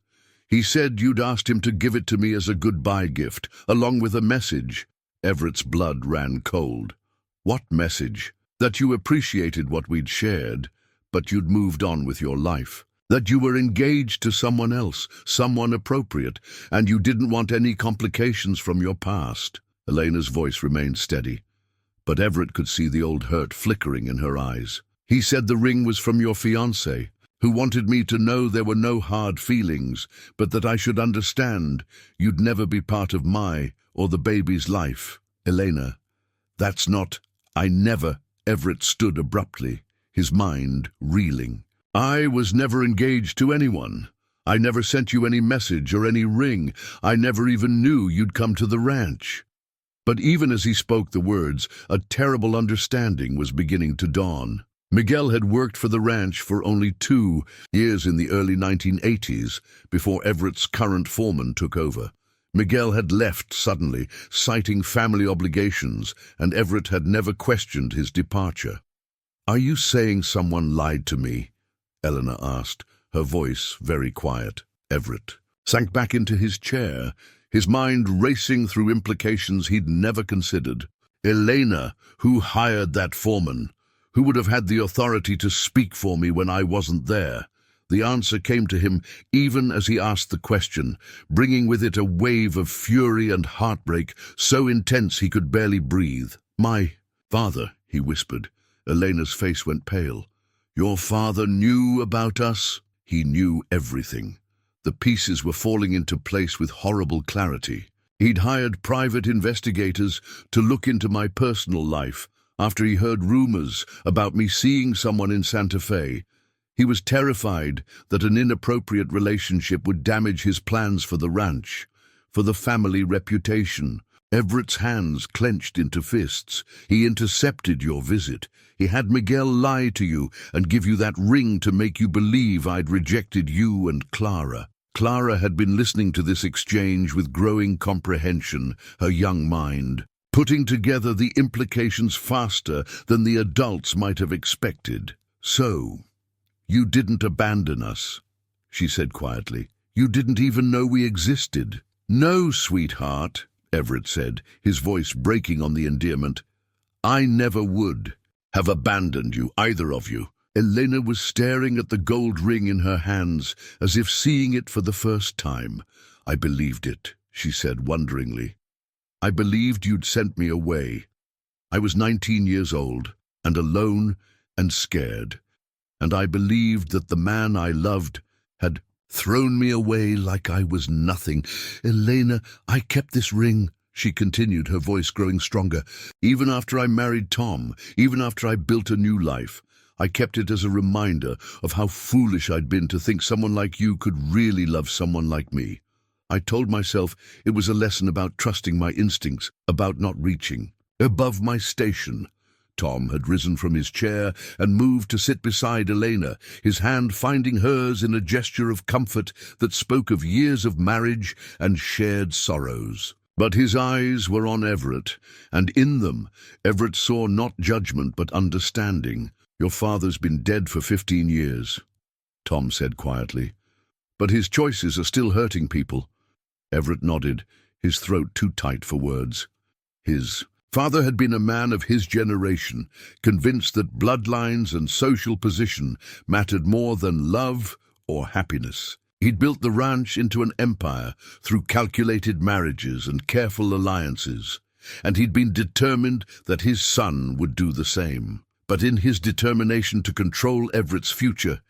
"He said you'd asked him to give it to me as a goodbye gift, along with a message." Everett's blood ran cold. "What message?" "That you appreciated what we'd shared, but you'd moved on with your life. That you were engaged to someone else, someone appropriate, and you didn't want any complications from your past." Elena's voice remained steady, but Everett could see the old hurt flickering in her eyes. "He said the ring was from your fiancé, who wanted me to know there were no hard feelings, but that I should understand you'd never be part of my or the baby's life." "Elena, that's not—" "I never—" Everett stood abruptly, his mind reeling. "I was never engaged to anyone. I never sent you any message or any ring. I never even knew you'd come to the ranch." But even as he spoke the words, a terrible understanding was beginning to dawn. Miguel had worked for the ranch for only 2 years in the early 1980s, before Everett's current foreman took over. Miguel had left suddenly, citing family obligations, and Everett had never questioned his departure. "Are you saying someone lied to me?" Eleanor asked, her voice very quiet. Everett sank back into his chair, his mind racing through implications he'd never considered. "Elena, who hired that foreman? Who would have had the authority to speak for me when I wasn't there?" The answer came to him even as he asked the question, bringing with it a wave of fury and heartbreak so intense he could barely breathe. "My father," he whispered. Elena's face went pale. "Your father knew about us?" "He knew everything." The pieces were falling into place with horrible clarity. "He'd hired private investigators to look into my personal life, after he heard rumors about me seeing someone in Santa Fe. He was terrified that an inappropriate relationship would damage his plans for the ranch, for the family reputation. Everett's hands clenched into fists. He intercepted your visit. He had Miguel lie to you and give you that ring to make you believe I'd rejected you and Clara. Clara had been listening to this exchange with growing comprehension, her young mind, putting together the implications faster than the adults might have expected. "So, you didn't abandon us," she said quietly. "You didn't even know we existed." "No, sweetheart," Everett said, his voice breaking on the endearment. "I never would have abandoned you, either of you." Elena was staring at the gold ring in her hands, as if seeing it for the first time. "I believed it," she said wonderingly. "I believed you'd sent me away. I was 19 years old, and alone and scared. And I believed that the man I loved had thrown me away like I was nothing. Elena, I kept this ring," she continued, her voice growing stronger. "Even after I married Tom, even after I built a new life, I kept it as a reminder of how foolish I'd been to think someone like you could really love someone like me. I told myself it was a lesson about trusting my instincts, about not reaching above my station." Tom had risen from his chair and moved to sit beside Elena, his hand finding hers in a gesture of comfort that spoke of years of marriage and shared sorrows. But his eyes were on Everett, and in them Everett saw not judgment but understanding. "Your father's been dead for 15 years, Tom said quietly. "But his choices are still hurting people." Everett nodded, his throat too tight for words. His father had been a man of his generation, convinced that bloodlines and social position mattered more than love or happiness. He'd built the ranch into an empire through calculated marriages and careful alliances, and he'd been determined that his son would do the same. But in his determination to control Everett's future,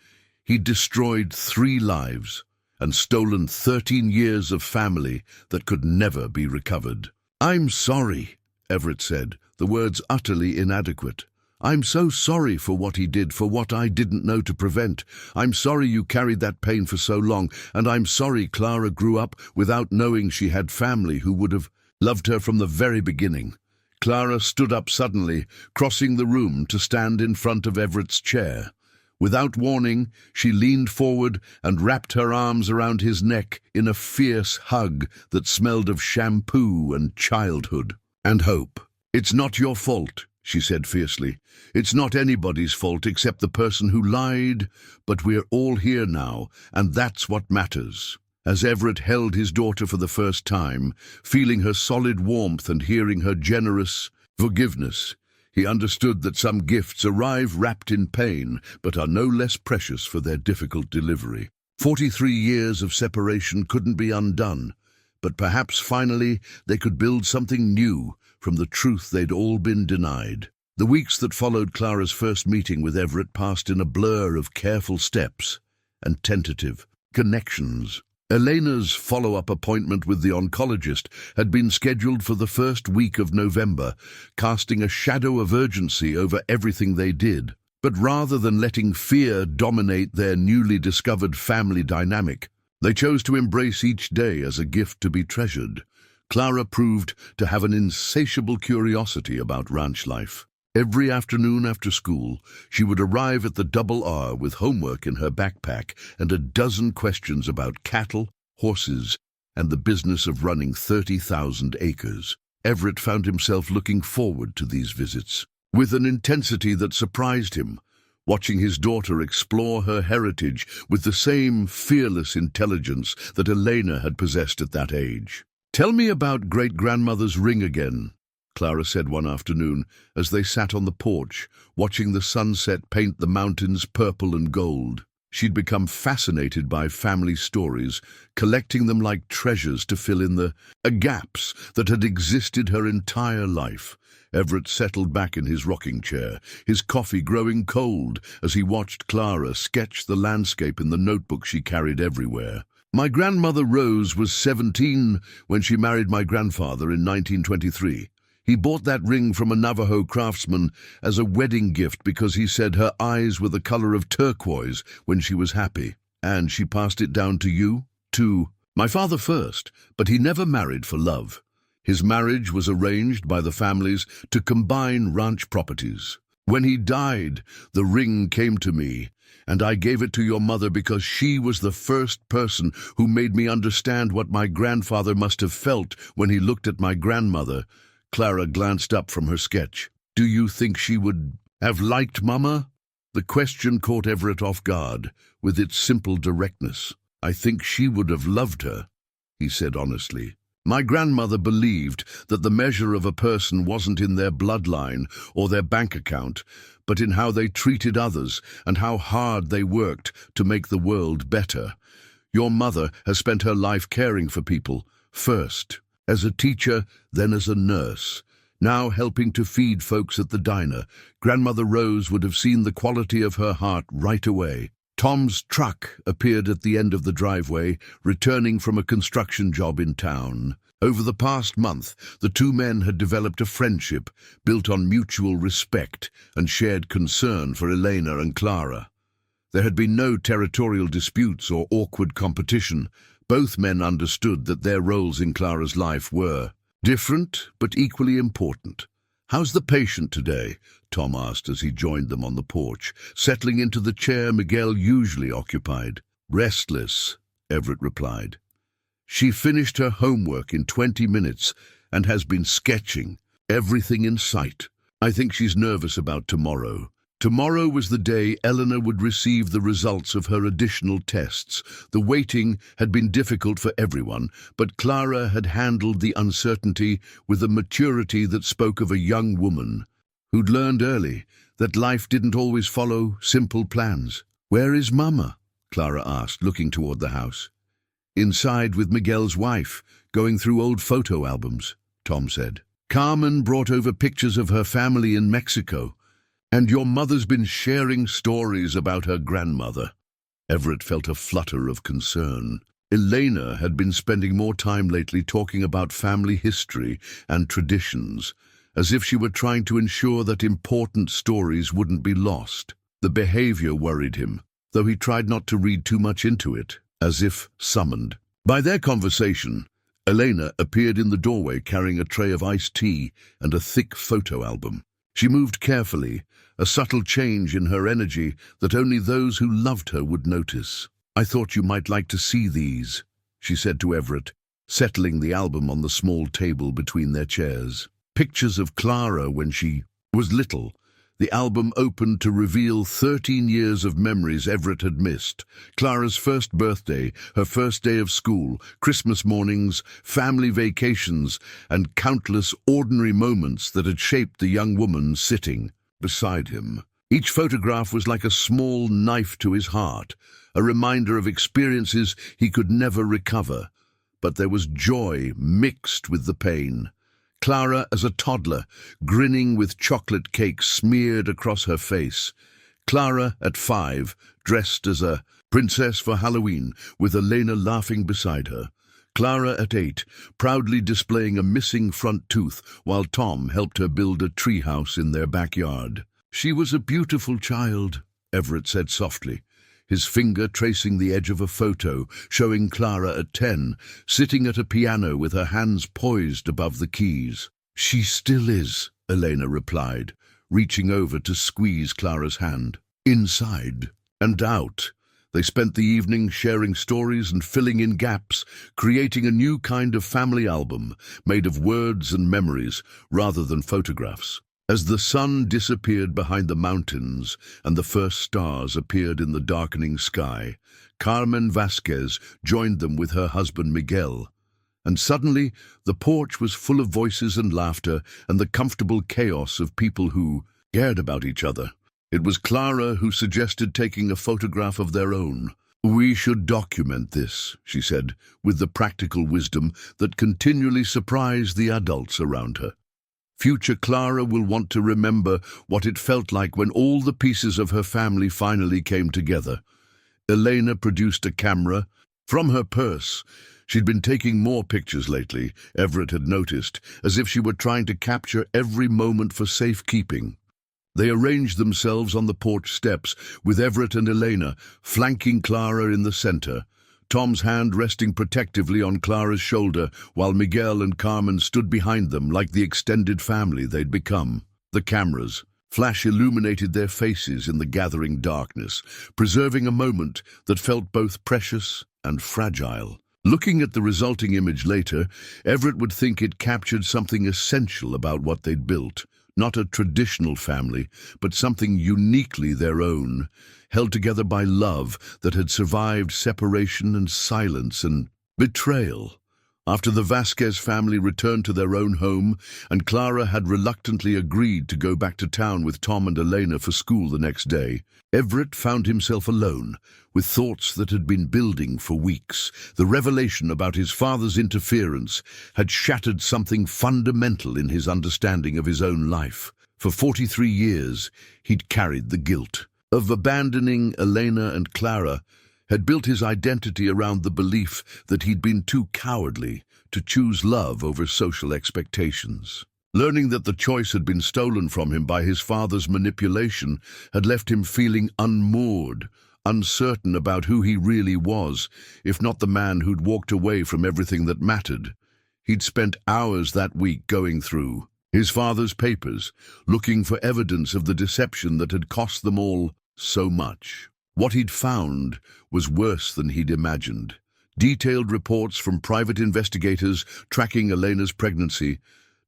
he'd destroyed 3 lives and stolen 13 years of family that could never be recovered. "I'm sorry," Everett said, the words utterly inadequate. "I'm so sorry for what he did, for what I didn't know to prevent. I'm sorry you carried that pain for so long, and I'm sorry Clara grew up without knowing she had family who would have loved her from the very beginning." Clara stood up suddenly, crossing the room to stand in front of Everett's chair. Without warning, she leaned forward and wrapped her arms around his neck in a fierce hug that smelled of shampoo and childhood and hope. "It's not your fault," she said fiercely. "It's not anybody's fault except the person who lied, but we're all here now, and that's what matters." As Everett held his daughter for the first time, feeling her solid warmth and hearing her generous forgiveness, he understood that some gifts arrive wrapped in pain, but are no less precious for their difficult delivery. 43 years of separation couldn't be undone, but perhaps finally they could build something new from the truth they'd all been denied. The weeks that followed Clara's first meeting with Everett passed in a blur of careful steps and tentative connections. Elena's follow-up appointment with the oncologist had been scheduled for the first week of November, casting a shadow of urgency over everything they did. But rather than letting fear dominate their newly discovered family dynamic, they chose to embrace each day as a gift to be treasured. Clara proved to have an insatiable curiosity about ranch life. Every afternoon after school, she would arrive at the Double R with homework in her backpack and a dozen questions about cattle, horses, and the business of running 30,000 acres. Everett found himself looking forward to these visits with an intensity that surprised him, watching his daughter explore her heritage with the same fearless intelligence that Elena had possessed at that age. "Tell me about great-grandmother's ring again," Clara said one afternoon as they sat on the porch, watching the sunset paint the mountains purple and gold. She'd become fascinated by family stories, collecting them like treasures to fill in the gaps that had existed her entire life. Everett settled back in his rocking chair, his coffee growing cold as he watched Clara sketch the landscape in the notebook she carried everywhere. "My grandmother Rose was 17 when she married my grandfather in 1923. He bought that ring from a Navajo craftsman as a wedding gift because he said her eyes were the color of turquoise when she was happy. And she passed it down to you? To my father first, but he never married for love. His marriage was arranged by the families to combine ranch properties. When he died, the ring came to me, and I gave it to your mother because she was the first person who made me understand what my grandfather must have felt when he looked at my grandmother. Clara glanced up from her sketch. Do you think she would have liked Mama? The question caught Everett off guard, with its simple directness. I think she would have loved her, he said honestly. My grandmother believed that the measure of a person wasn't in their bloodline or their bank account, but in how they treated others and how hard they worked to make the world better. Your mother has spent her life caring for people, first as a teacher, then as a nurse. Now helping to feed folks at the diner. Grandmother Rose would have seen the quality of her heart right away. Tom's truck appeared at the end of the driveway, returning from a construction job in town. Over the past month, the two men had developed a friendship built on mutual respect and shared concern for Elena and Clara. There had been no territorial disputes or awkward competition. Both men understood that their roles in Clara's life were different but equally important. How's the patient today? Tom asked as he joined them on the porch, settling into the chair Miguel usually occupied. Restless, Everett replied. She finished her homework in 20 minutes and has been sketching everything in sight. I think she's nervous about tomorrow. Tomorrow was the day Eleanor would receive the results of her additional tests. The waiting had been difficult for everyone, but Clara had handled the uncertainty with a maturity that spoke of a young woman who'd learned early that life didn't always follow simple plans. Where is Mama? Clara asked, looking toward the house. Inside with Miguel's wife, going through old photo albums, Tom said. Carmen brought over pictures of her family in Mexico. And your mother's been sharing stories about her grandmother. Everett felt a flutter of concern. Elena had been spending more time lately talking about family history and traditions, as if she were trying to ensure that important stories wouldn't be lost. The behavior worried him, though he tried not to read too much into it, as if summoned. By their conversation, Elena appeared in the doorway carrying a tray of iced tea and a thick photo album. She moved carefully, a subtle change in her energy that only those who loved her would notice. I thought you might like to see these, she said to Everett, settling the album on the small table between their chairs. Pictures of Clara when she was little. The album opened to reveal 13 years of memories Everett had missed. Clara's first birthday, her first day of school, Christmas mornings, family vacations, and countless ordinary moments that had shaped the young woman sitting beside him. Each photograph was like a small knife to his heart, a reminder of experiences he could never recover. But there was joy mixed with the pain. Clara as a toddler, grinning with chocolate cake smeared across her face. Clara at 5, dressed as a princess for Halloween, with Elena laughing beside her. Clara at 8, proudly displaying a missing front tooth while Tom helped her build a treehouse in their backyard. She was a beautiful child, Everett said softly, his finger tracing the edge of a photo showing Clara at 10, sitting at a piano with her hands poised above the keys. She still is, Elena replied, reaching over to squeeze Clara's hand. Inside and out, they spent the evening sharing stories and filling in gaps, creating a new kind of family album made of words and memories rather than photographs. As the sun disappeared behind the mountains and the first stars appeared in the darkening sky, Carmen Vasquez joined them with her husband Miguel. And suddenly, the porch was full of voices and laughter and the comfortable chaos of people who cared about each other. It was Clara who suggested taking a photograph of their own. We should document this, she said, with the practical wisdom that continually surprised the adults around her. Future Clara will want to remember what it felt like when all the pieces of her family finally came together. Elena produced a camera, From her purse, she'd been taking more pictures lately, Everett had noticed, as if she were trying to capture every moment for safekeeping. They arranged themselves on the porch steps, with Everett and Elena flanking Clara in the center, Tom's hand resting protectively on Clara's shoulder, while Miguel and Carmen stood behind them like the extended family they'd become. The cameras' flash illuminated their faces in the gathering darkness, preserving a moment that felt both precious and fragile. Looking at the resulting image later, Everett would think it captured something essential about what they'd built. Not a traditional family, but something uniquely their own, held together by love that had survived separation and silence and betrayal. After the Vasquez family returned to their own home, and Clara had reluctantly agreed to go back to town with Tom and Elena for school the next day, Everett found himself alone, with thoughts that had been building for weeks. The revelation about his father's interference had shattered something fundamental in his understanding of his own life. For 43 years, he'd carried the guilt of abandoning Elena and Clara, had built his identity around the belief that he'd been too cowardly to choose love over social expectations. Learning that the choice had been stolen from him by his father's manipulation had left him feeling unmoored, uncertain about who he really was, if not the man who'd walked away from everything that mattered. He'd spent hours that week going through his father's papers, looking for evidence of the deception that had cost them all so much. What he'd found was worse than he'd imagined. Detailed reports from private investigators tracking Elena's pregnancy,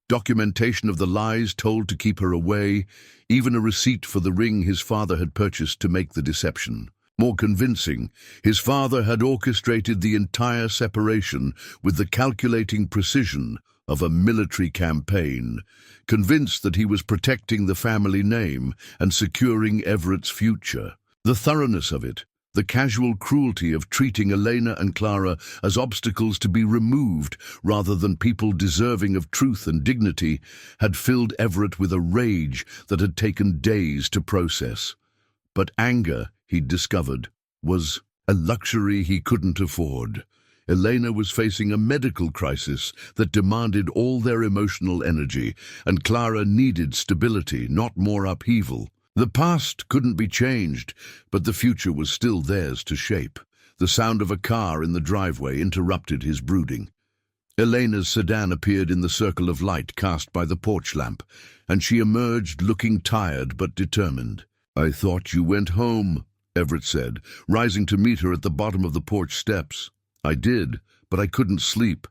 documentation of the lies told to keep her away, even a receipt for the ring his father had purchased to make the deception. More convincing, his father had orchestrated the entire separation with the calculating precision of a military campaign, convinced that he was protecting the family name and securing Everett's future. The thoroughness of it, the casual cruelty of treating Elena and Clara as obstacles to be removed rather than people deserving of truth and dignity, had filled Everett with a rage that had taken days to process. But anger, he'd discovered, was a luxury he couldn't afford. Elena was facing a medical crisis that demanded all their emotional energy, and Clara needed stability, not more upheaval. The past couldn't be changed, but the future was still theirs to shape. The sound of a car in the driveway interrupted his brooding. Elena's sedan appeared in the circle of light cast by the porch lamp, and she emerged looking tired but determined. "I thought you went home," Everett said, rising to meet her at the bottom of the porch steps. "I did, but I couldn't sleep,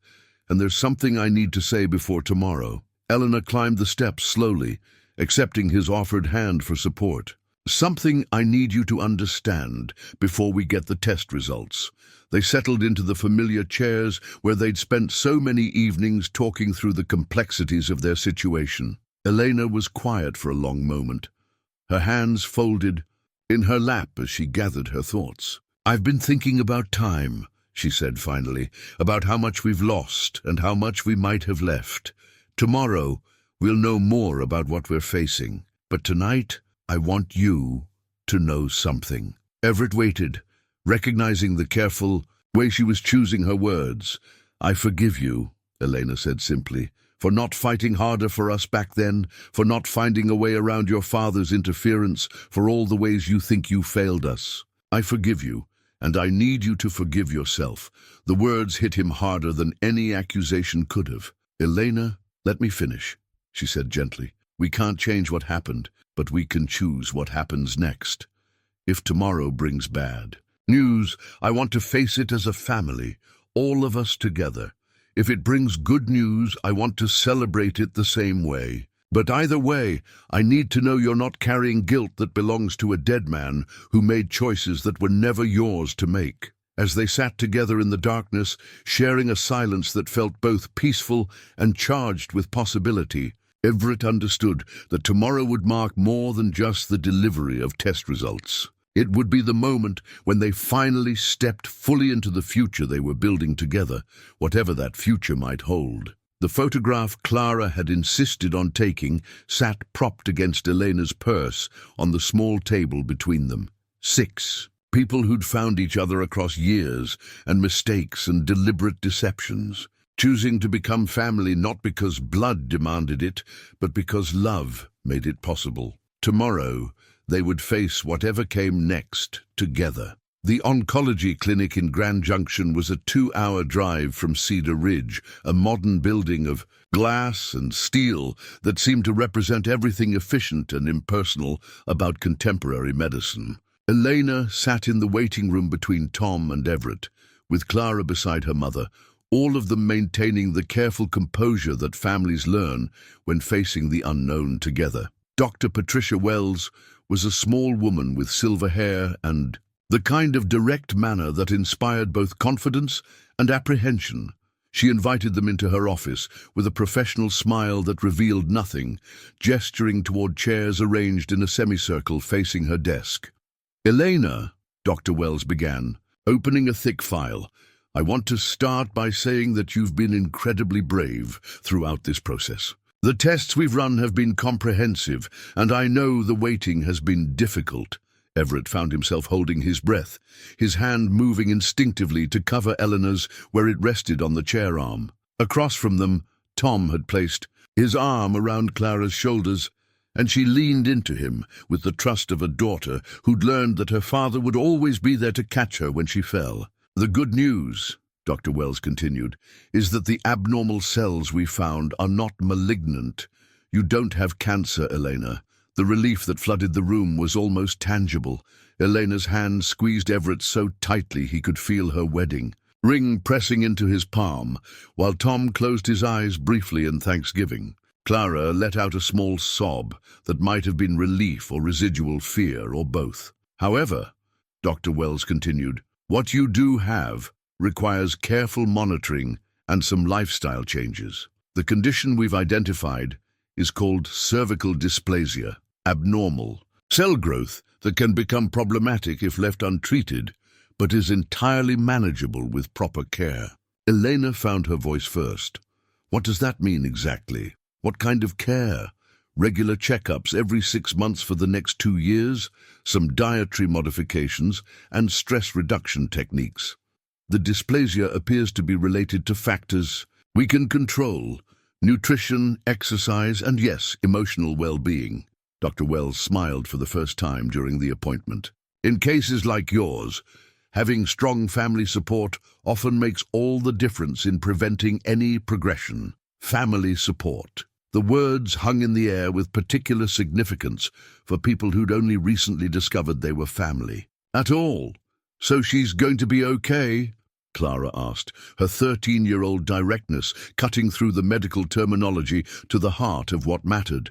and there's something I need to say before tomorrow." Elena climbed the steps slowly, accepting his offered hand for support. "Something I need you to understand before we get the test results." They settled into the familiar chairs where they'd spent so many evenings talking through the complexities of their situation. Elena was quiet for a long moment, her hands folded in her lap as she gathered her thoughts. "I've been thinking about time," she said finally, "about how much we've lost and how much we might have left. Tomorrow, we'll know more about what we're facing. But tonight, I want you to know something." Everett waited, recognizing the careful way she was choosing her words. "I forgive you," Elena said simply, "for not fighting harder for us back then, for not finding a way around your father's interference, for all the ways you think you failed us. I forgive you, and I need you to forgive yourself." The words hit him harder than any accusation could have. "Elena, let me finish," she said gently. "We can't change what happened, but we can choose what happens next. If tomorrow brings bad news, I want to face it as a family, all of us together. If it brings good news, I want to celebrate it the same way. But either way, I need to know you're not carrying guilt that belongs to a dead man who made choices that were never yours to make." As they sat together in the darkness, sharing a silence that felt both peaceful and charged with possibility, Everett understood that tomorrow would mark more than just the delivery of test results. It would be the moment when they finally stepped fully into the future they were building together, whatever that future might hold. The photograph Clara had insisted on taking sat propped against Elena's purse on the small table between them. 6 People who'd found each other across years and mistakes and deliberate deceptions, choosing to become family not because blood demanded it, but because love made it possible. Tomorrow, they would face whatever came next together. The oncology clinic in Grand Junction was a 2-hour drive from Cedar Ridge, a modern building of glass and steel that seemed to represent everything efficient and impersonal about contemporary medicine. Elena sat in the waiting room between Tom and Everett, with Clara beside her mother, all of them maintaining the careful composure that families learn when facing the unknown together. Dr. Patricia Wells was a small woman with silver hair and the kind of direct manner that inspired both confidence and apprehension. She invited them into her office with a professional smile that revealed nothing, gesturing toward chairs arranged in a semicircle facing her desk. "Elena," Dr. Wells began, opening a thick file, "I want to start by saying that you've been incredibly brave throughout this process. The tests we've run have been comprehensive, and I know the waiting has been difficult." Everett found himself holding his breath, his hand moving instinctively to cover Eleanor's where it rested on the chair arm. Across from them, Tom had placed his arm around Clara's shoulders, and she leaned into him with the trust of a daughter who'd learned that her father would always be there to catch her when she fell. "The good news," Dr. Wells continued, "is that the abnormal cells we found are not malignant. You don't have cancer, Elena." The relief that flooded the room was almost tangible. Elena's hand squeezed Everett so tightly he could feel her wedding ring pressing into his palm, while Tom closed his eyes briefly in thanksgiving. Clara let out a small sob that might have been relief or residual fear or both. "However," Dr. Wells continued, "what you do have requires careful monitoring and some lifestyle changes. The condition we've identified is called cervical dysplasia, abnormal cell growth that can become problematic if left untreated, but is entirely manageable with proper care." Elena found her voice first. "What does that mean exactly? What kind of care? Regular checkups every 6 months for the next 2 years, some dietary modifications, and stress reduction techniques. The dysplasia appears to be related to factors we can control: nutrition, exercise, and yes, emotional well-being." Dr. Wells smiled for the first time during the appointment. "In cases like yours, having strong family support often makes all the difference in preventing any progression." Family support. The words hung in the air with particular significance for people who'd only recently discovered they were family. "At all. So she's going to be okay?" Clara asked, her 13-year-old directness cutting through the medical terminology to the heart of what mattered.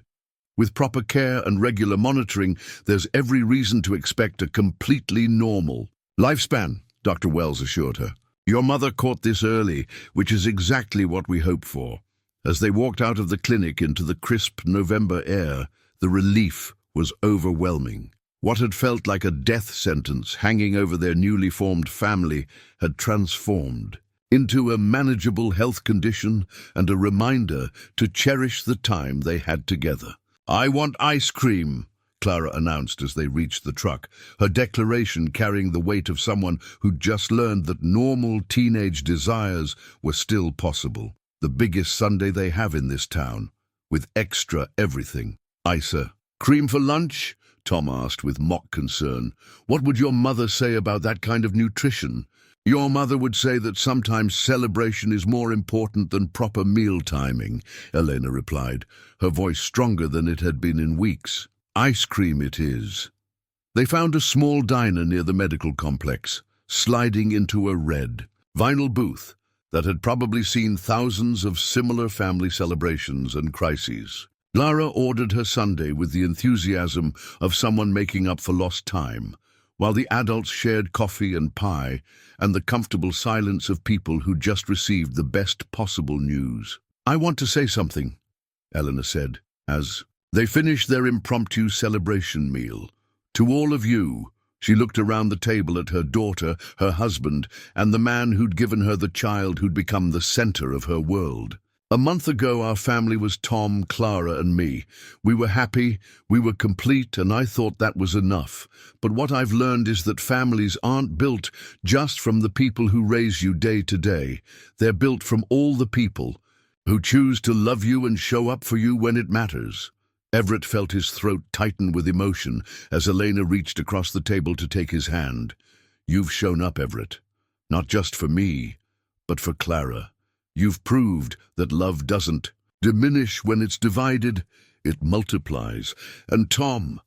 "With proper care and regular monitoring, there's every reason to expect a completely normal lifespan," Dr. Wells assured her. "Your mother caught this early, which is exactly what we hoped for." As they walked out of the clinic into the crisp November air, the relief was overwhelming. What had felt like a death sentence hanging over their newly formed family had transformed into a manageable health condition and a reminder to cherish the time they had together. "I want ice cream," Clara announced as they reached the truck, her declaration carrying the weight of someone who'd just learned that normal teenage desires were still possible. "The biggest sundae they have in this town, with extra everything." "Isa, cream for lunch?" Tom asked with mock concern. "What would your mother say about that kind of nutrition?" "Your mother would say that sometimes celebration is more important than proper meal timing," Elena replied, her voice stronger than it had been in weeks. "Ice cream it is." They found a small diner near the medical complex, sliding into a red vinyl booth that had probably seen thousands of similar family celebrations and crises. Clara ordered her sundae with the enthusiasm of someone making up for lost time, while the adults shared coffee and pie and the comfortable silence of people who just received the best possible news. "I want to say something," Eleanor said, as they finished their impromptu celebration meal. "To all of you." She looked around the table at her daughter, her husband, and the man who'd given her the child who'd become the center of her world. A month ago, our family was Tom, Clara, and me. We were happy, we were complete, and I thought that was enough. But what I've learned is that families aren't built just from the people who raise you day to day. They're built from all the people who choose to love you and show up for you when it matters. Everett felt his throat tighten with emotion as Elena reached across the table to take his hand. You've shown up, Everett. Not just for me, but for Clara. You've proved that love doesn't diminish when it's divided, it multiplies. And Tom,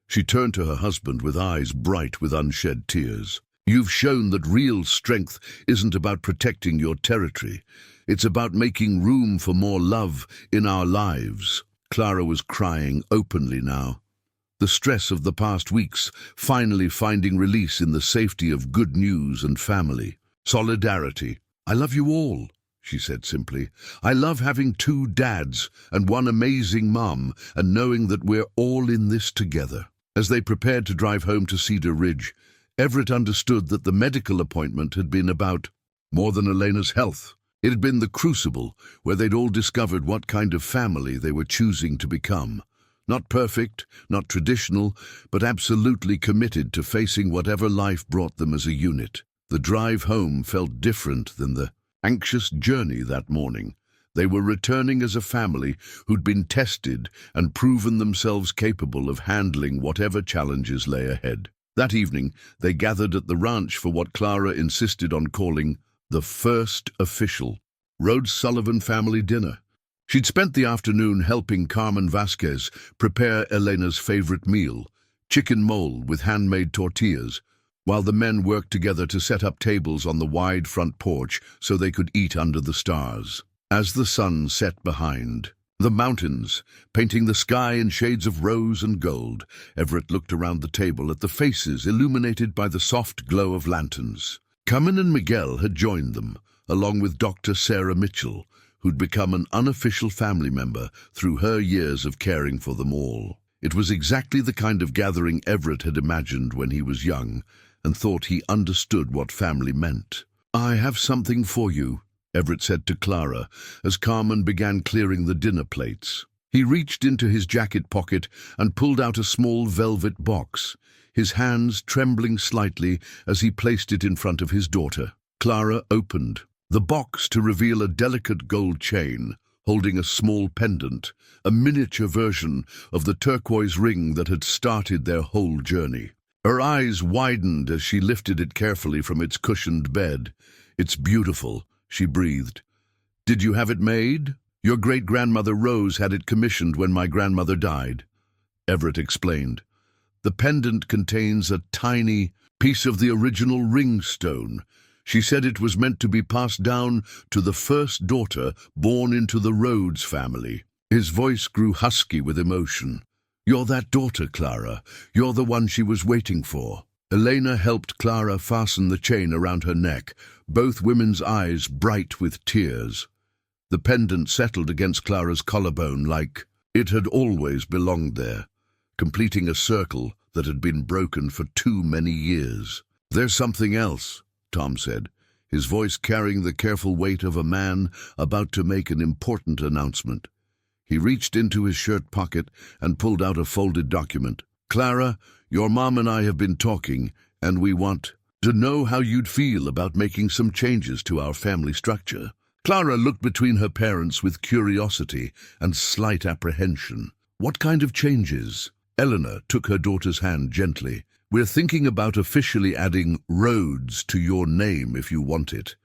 she turned to her husband with eyes bright with unshed tears. You've shown that real strength isn't about protecting your territory. It's about making room for more love in our lives. Clara was crying openly now. The stress of the past weeks finally finding release in the safety of good news and family. Solidarity. I love you all, she said simply. I love having two dads and one amazing mom and knowing that we're all in this together. As they prepared to drive home to Cedar Ridge, Everett understood that the medical appointment had been about more than Elena's health. It had been the crucible where they'd all discovered what kind of family they were choosing to become. Not perfect, not traditional, but absolutely committed to facing whatever life brought them as a unit. The drive home felt different than the anxious journey that morning. They were returning as a family who'd been tested and proven themselves capable of handling whatever challenges lay ahead. That evening, they gathered at the ranch for what Clara insisted on calling the first official Rhodes-Sullivan family dinner. She'd spent the afternoon helping Carmen Vasquez prepare Elena's favorite meal, chicken mole with handmade tortillas, while the men worked together to set up tables on the wide front porch so they could eat under the stars. As the sun set behind the mountains, painting the sky in shades of rose and gold, Everett looked around the table at the faces illuminated by the soft glow of lanterns. Carmen and Miguel had joined them, along with Dr. Sarah Mitchell, who'd become an unofficial family member through her years of caring for them all. It was exactly the kind of gathering Everett had imagined when he was young, and thought he understood what family meant. I have something for you, Everett said to Clara, as Carmen began clearing the dinner plates. He reached into his jacket pocket and pulled out a small velvet box, his hands trembling slightly as he placed it in front of his daughter. Clara opened the box to reveal a delicate gold chain, holding a small pendant, a miniature version of the turquoise ring that had started their whole journey. Her eyes widened as she lifted it carefully from its cushioned bed. It's beautiful, she breathed. Did you have it made? Your great-grandmother Rose had it commissioned when my grandmother died, Everett explained. The pendant contains a tiny piece of the original ring stone. She said it was meant to be passed down to the first daughter born into the Rhodes family. His voice grew husky with emotion. You're that daughter, Clara. You're the one she was waiting for. Elena helped Clara fasten the chain around her neck, both women's eyes bright with tears. The pendant settled against Clara's collarbone like it had always belonged there, completing a circle that had been broken for too many years. There's something else, Tom said, his voice carrying the careful weight of a man about to make an important announcement. He reached into his shirt pocket and pulled out a folded document. Clara, your mom and I have been talking, and we want to know how you'd feel about making some changes to our family structure. Clara looked between her parents with curiosity and slight apprehension. What kind of changes? Eleanor took her daughter's hand gently. We're thinking about officially adding Rhodes to your name if you want it.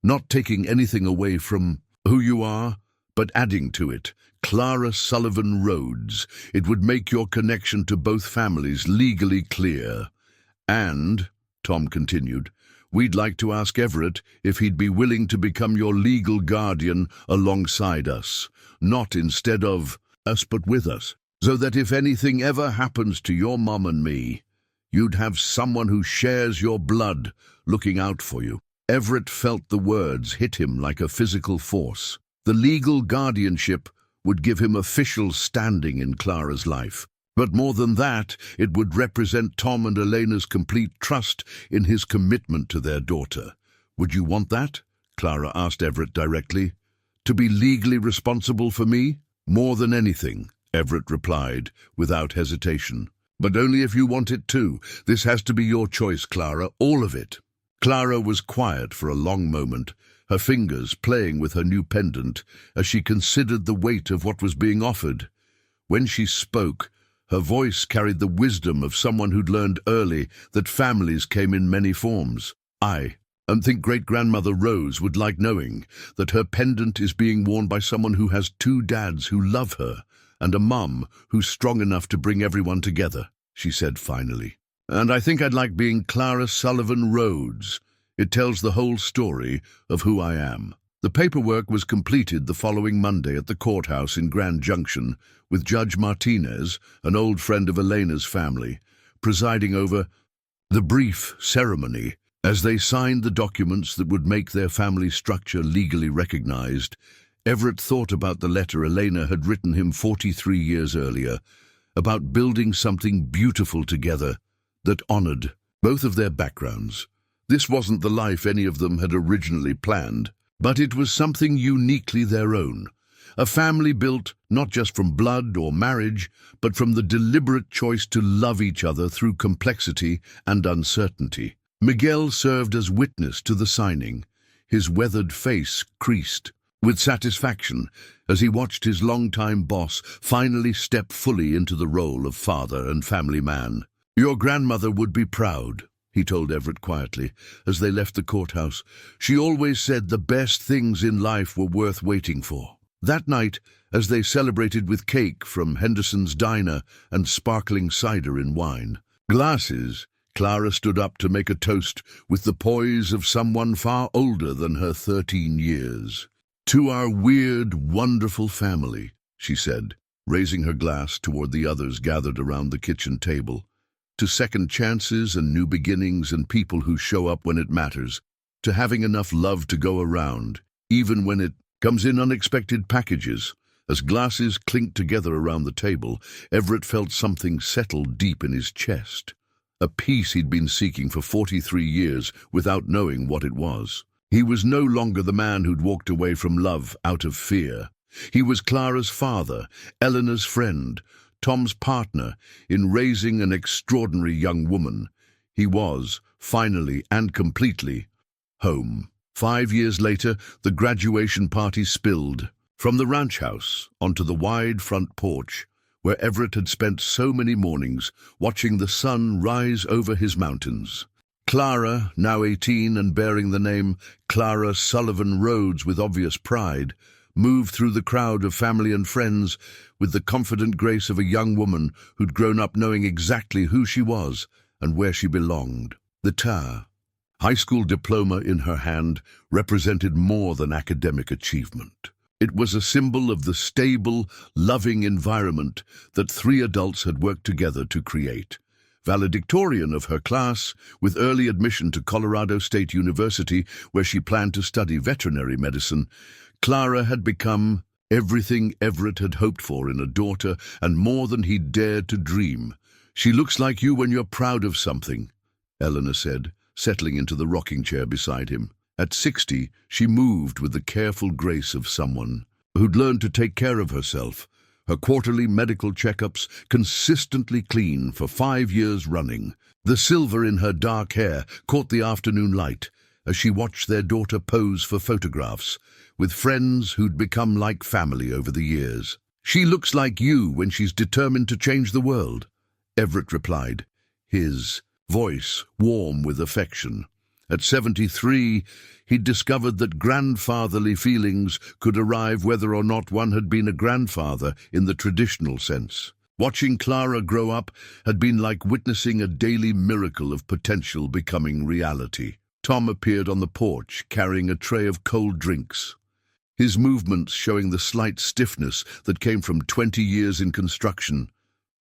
Not taking anything away from who you are, but adding to it. Clara Sullivan Rhodes. It would make your connection to both families legally clear. And, Tom continued, we'd like to ask Everett if he'd be willing to become your legal guardian alongside us, not instead of us but with us, so that if anything ever happens to your mom and me, you'd have someone who shares your blood looking out for you. Everett felt the words hit him like a physical force. The legal guardianship would give him official standing in Clara's life. But more than that, it would represent Tom and Elena's complete trust in his commitment to their daughter. Would you want that? Clara asked Everett directly. To be legally responsible for me? More than anything, Everett replied, without hesitation. But only if you want it too. This has to be your choice, Clara, all of it. Clara was quiet for a long moment, her fingers playing with her new pendant as she considered the weight of what was being offered. When she spoke, her voice carried the wisdom of someone who'd learned early that families came in many forms. I think Great-Grandmother Rose would like knowing that her pendant is being worn by someone who has two dads who love her and a mum who's strong enough to bring everyone together, she said finally. And I think I'd like being Clara Sullivan Rhodes. It tells the whole story of who I am. The paperwork was completed the following Monday at the courthouse in Grand Junction, with Judge Martinez, an old friend of Elena's family, presiding over the brief ceremony. As they signed the documents that would make their family structure legally recognized, Everett thought about the letter Elena had written him 43 years earlier, about building something beautiful together that honored both of their backgrounds. This wasn't the life any of them had originally planned, but it was something uniquely their own. A family built not just from blood or marriage, but from the deliberate choice to love each other through complexity and uncertainty. Miguel served as witness to the signing, his weathered face creased with satisfaction as he watched his longtime boss finally step fully into the role of father and family man. Your grandmother would be proud, he told Everett quietly as they left the courthouse. She always said the best things in life were worth waiting for. That night, as they celebrated with cake from Henderson's Diner and sparkling cider in wine, glasses, Clara stood up to make a toast with the poise of someone far older than her 13 years. To our weird, wonderful family, she said, raising her glass toward the others gathered around the kitchen table. To second chances and new beginnings and people who show up when it matters. To having enough love to go around, even when it comes in unexpected packages. As glasses clinked together around the table, Everett felt something settle deep in his chest. A peace he'd been seeking for 43 years without knowing what it was. He was no longer the man who'd walked away from love out of fear. He was Clara's father, Eleanor's friend, Tom's partner in raising an extraordinary young woman. He was, finally and completely, home. 5 years later, the graduation party spilled from the ranch house onto the wide front porch, where Everett had spent so many mornings watching the sun rise over his mountains. Clara, now 18 and bearing the name Clara Sullivan Rhodes with obvious pride, moved through the crowd of family and friends with the confident grace of a young woman who'd grown up knowing exactly who she was and where she belonged. The high school diploma in her hand represented more than academic achievement. It was a symbol of the stable, loving environment that 3 adults had worked together to create. Valedictorian of her class, with early admission to Colorado State University, where she planned to study veterinary medicine, Clara had become everything Everett had hoped for in a daughter and more than he'd dared to dream. She looks like you when you're proud of something, Eleanor said, settling into the rocking chair beside him. At 60, she moved with the careful grace of someone who'd learned to take care of herself, her quarterly medical checkups consistently clean for 5 years running. The silver in her dark hair caught the afternoon light as she watched their daughter pose for photographs with friends who'd become like family over the years. She looks like you when she's determined to change the world, Everett replied, his voice warm with affection. At 73, he'd discovered that grandfatherly feelings could arrive whether or not one had been a grandfather in the traditional sense. Watching Clara grow up had been like witnessing a daily miracle of potential becoming reality. Tom appeared on the porch carrying a tray of cold drinks, his movements showing the slight stiffness that came from 20 years in construction,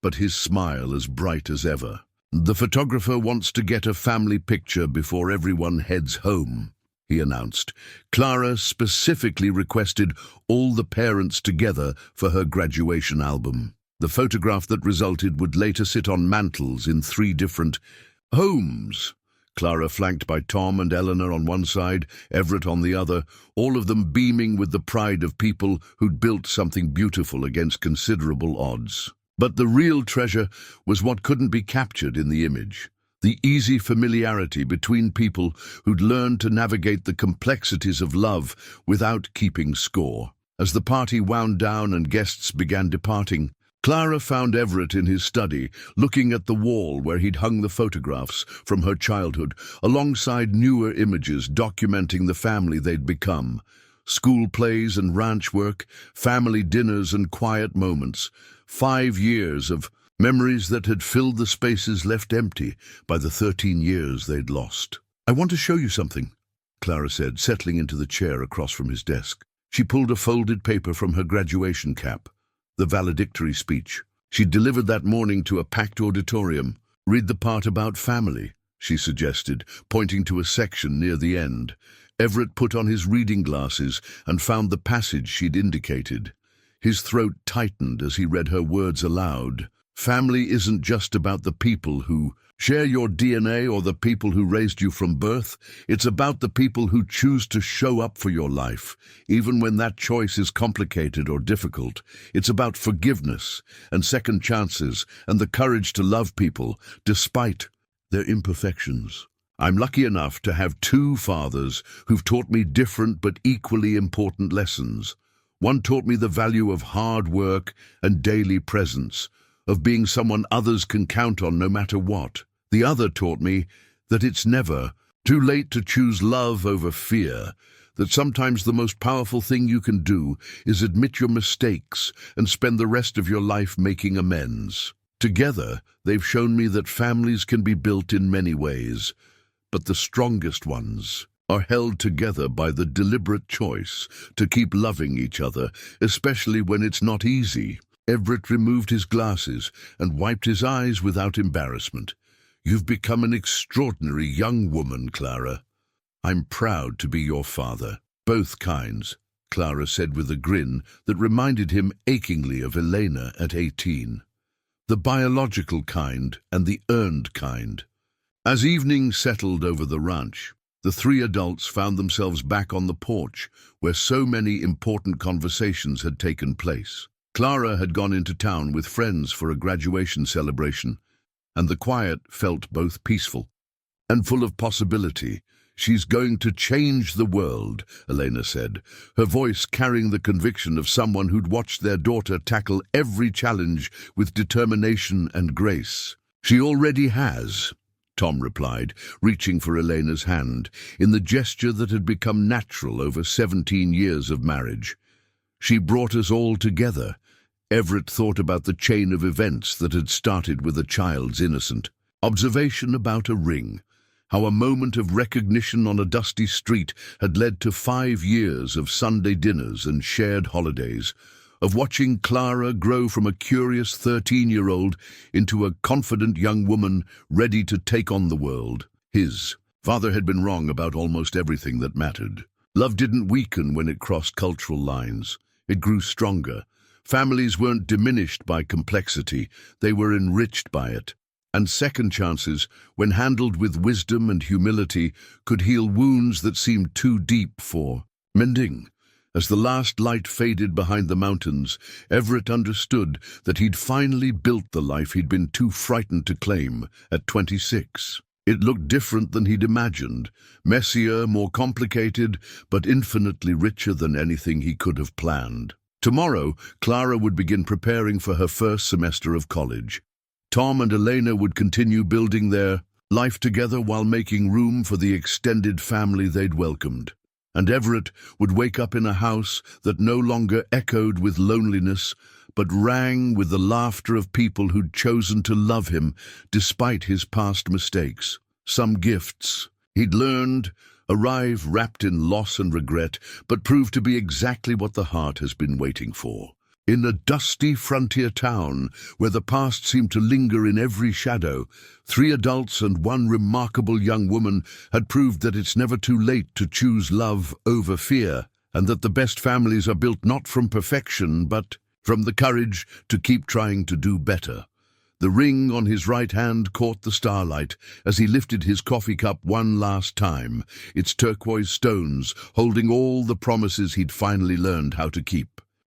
but his smile as bright as ever. The photographer wants to get a family picture before everyone heads home, he announced. Clara specifically requested all the parents together for her graduation album. The photograph that resulted would later sit on mantels in 3 different homes. Clara flanked by Tom and Eleanor on one side, Everett on the other, all of them beaming with the pride of people who'd built something beautiful against considerable odds. But the real treasure was what couldn't be captured in the image. The easy familiarity between people who'd learned to navigate the complexities of love without keeping score. As the party wound down and guests began departing, Clara found Everett in his study, looking at the wall where he'd hung the photographs from her childhood, alongside newer images documenting the family they'd become. School plays and ranch work, family dinners and quiet moments. 5 years of memories that had filled the spaces left empty by the 13 years they'd lost. "I want to show you something," Clara said, settling into the chair across from his desk. She pulled a folded paper from her graduation cap, the valedictory speech. She'd delivered that morning to a packed auditorium. "Read the part about family," she suggested, pointing to a section near the end. Everett put on his reading glasses and found the passage she'd indicated. His throat tightened as he read her words aloud. "Family isn't just about the people who share your DNA or the people who raised you from birth. It's about the people who choose to show up for your life, even when that choice is complicated or difficult. It's about forgiveness and second chances and the courage to love people, despite their imperfections. I'm lucky enough to have 2 fathers who've taught me different but equally important lessons. One taught me the value of hard work and daily presence, of being someone others can count on no matter what. The other taught me that it's never too late to choose love over fear, that sometimes the most powerful thing you can do is admit your mistakes and spend the rest of your life making amends. Together, they've shown me that families can be built in many ways, but the strongest ones are held together by the deliberate choice to keep loving each other, especially when it's not easy." Everett removed his glasses and wiped his eyes without embarrassment. "You've become an extraordinary young woman, Clara. I'm proud to be your father." "Both kinds," Clara said with a grin that reminded him achingly of Elena at 18. "The biological kind and the earned kind." As evening settled over the ranch, the 3 adults found themselves back on the porch where so many important conversations had taken place. Clara had gone into town with friends for a graduation celebration, and the quiet felt both peaceful and full of possibility. "She's going to change the world," Elena said, her voice carrying the conviction of someone who'd watched their daughter tackle every challenge with determination and grace. "She already has," Tom replied, reaching for Elena's hand, in the gesture that had become natural over 17 years of marriage. "She brought us all together." Everett thought about the chain of events that had started with a child's innocent observation about a ring, how a moment of recognition on a dusty street had led to 5 years of Sunday dinners and shared holidays, of watching Clara grow from a curious 13-year-old into a confident young woman ready to take on the world. His father had been wrong about almost everything that mattered. Love didn't weaken when it crossed cultural lines. It grew stronger. Families weren't diminished by complexity, they were enriched by it. And second chances, when handled with wisdom and humility, could heal wounds that seemed too deep for mending. As the last light faded behind the mountains, Everett understood that he'd finally built the life he'd been too frightened to claim at 26. It looked different than he'd imagined, messier, more complicated, but infinitely richer than anything he could have planned. Tomorrow, Clara would begin preparing for her first semester of college. Tom and Elena would continue building their life together while making room for the extended family they'd welcomed. And Everett would wake up in a house that no longer echoed with loneliness, but rang with the laughter of people who'd chosen to love him despite his past mistakes. Some gifts he'd learned arrive wrapped in loss and regret, but prove to be exactly what the heart has been waiting for. In a dusty frontier town, where the past seemed to linger in every shadow, 3 adults and 1 remarkable young woman had proved that it's never too late to choose love over fear, and that the best families are built not from perfection, but from the courage to keep trying to do better. The ring on his right hand caught the starlight as he lifted his coffee cup one last time, its turquoise stones holding all the promises he'd finally learned how to keep.